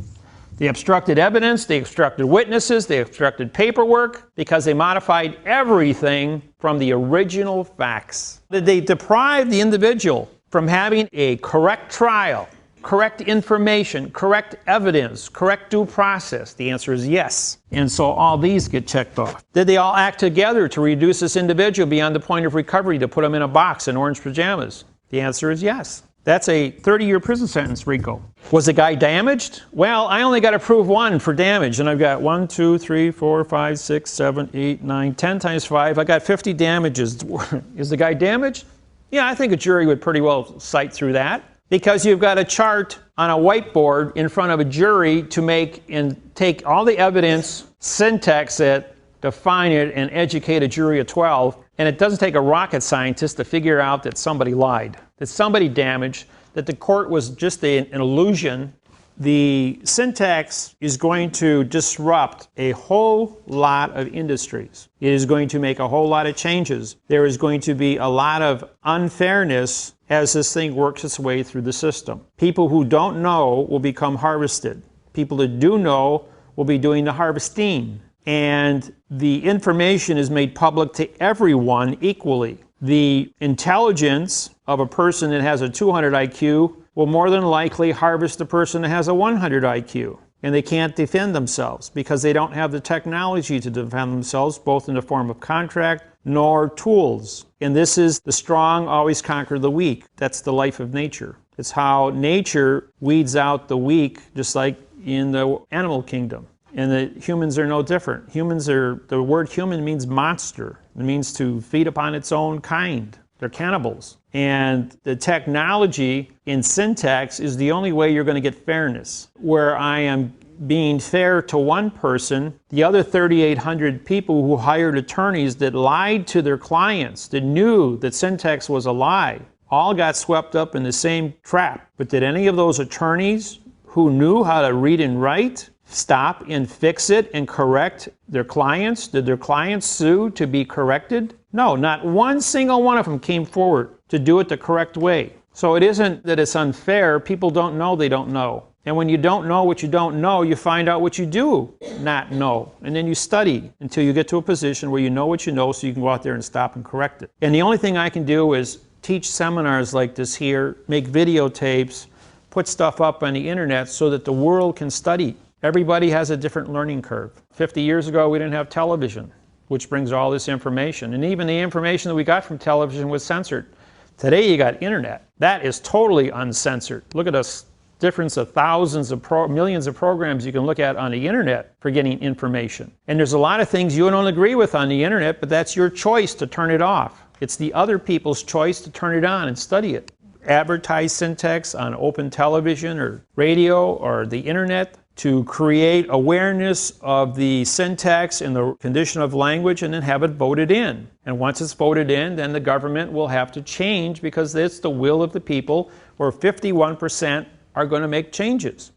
They obstructed evidence, they obstructed witnesses, they obstructed paperwork because they modified everything from the original facts. Did they deprive the individual from having a correct trial, correct information, correct evidence, correct due process? The answer is yes. And so all these get checked off. Did they all act together to reduce this individual beyond the point of recovery to put him in a box in orange pajamas? The answer is yes. That's a 30-year prison sentence, Rico. Was the guy damaged? Well, I only got to prove one for damage, and I've got 1, 2, 3, 4, 5, 6, 7, 8, 9, 10 times 5. I got 50 damages. Is the guy damaged? Yeah, I think a jury would pretty well cite through that, because you've got a chart on a whiteboard in front of a jury to make and take all the evidence, syntax it, define it, and educate a jury of 12 And it doesn't take a rocket scientist to figure out that somebody lied, that somebody damaged, that the court was just an illusion. The syntax is going to disrupt a whole lot of industries. It is going to make a whole lot of changes. There is going to be a lot of unfairness as this thing works its way through the system. People who don't know will become harvested. People that do know will be doing the harvesting. And the information is made public to everyone equally. The intelligence of a person that has a 200 IQ will more than likely harvest a person that has a 100 IQ. And they can't defend themselves because they don't have the technology to defend themselves, both in the form of contract nor tools. And this is the strong always conquer the weak. That's the life of nature. It's how nature weeds out the weak, just like in the animal kingdom. And the humans are no different. The word human means monster. It means to feed upon its own kind. They're cannibals. And the technology in syntax is the only way you're going to get fairness. Where I am being fair to one person, the other 3,800 people who hired attorneys that lied to their clients, that knew that syntax was a lie, all got swept up in the same trap. But did any of those attorneys who knew how to read and write stop and fix it and correct their clients? Did their clients sue to be corrected? No, not one single one of them came forward to do it the correct way. So it isn't that it's unfair. People don't know they don't know. And when you don't know what you don't know, you find out what you do not know. And then you study until you get to a position where you know what you know so you can go out there and stop and correct it. And the only thing I can do is teach seminars like this here, make videotapes, put stuff up on the internet so that the world can study. Everybody has a different learning curve. 50 years ago, we didn't have television, which brings all this information. And even the information that we got from television was censored. Today, you got internet. That is totally uncensored. Look at us. Difference of thousands of millions of programs you can look at on the internet for getting information. And there's a lot of things you don't agree with on the internet, but that's your choice to turn it off. It's the other people's choice to turn it on and study it. Advertise syntax on open television or radio or the internet to create awareness of the syntax and the condition of language, and then have it voted in. And once it's voted in, then the government will have to change because it's the will of the people, where 51% are going to make changes.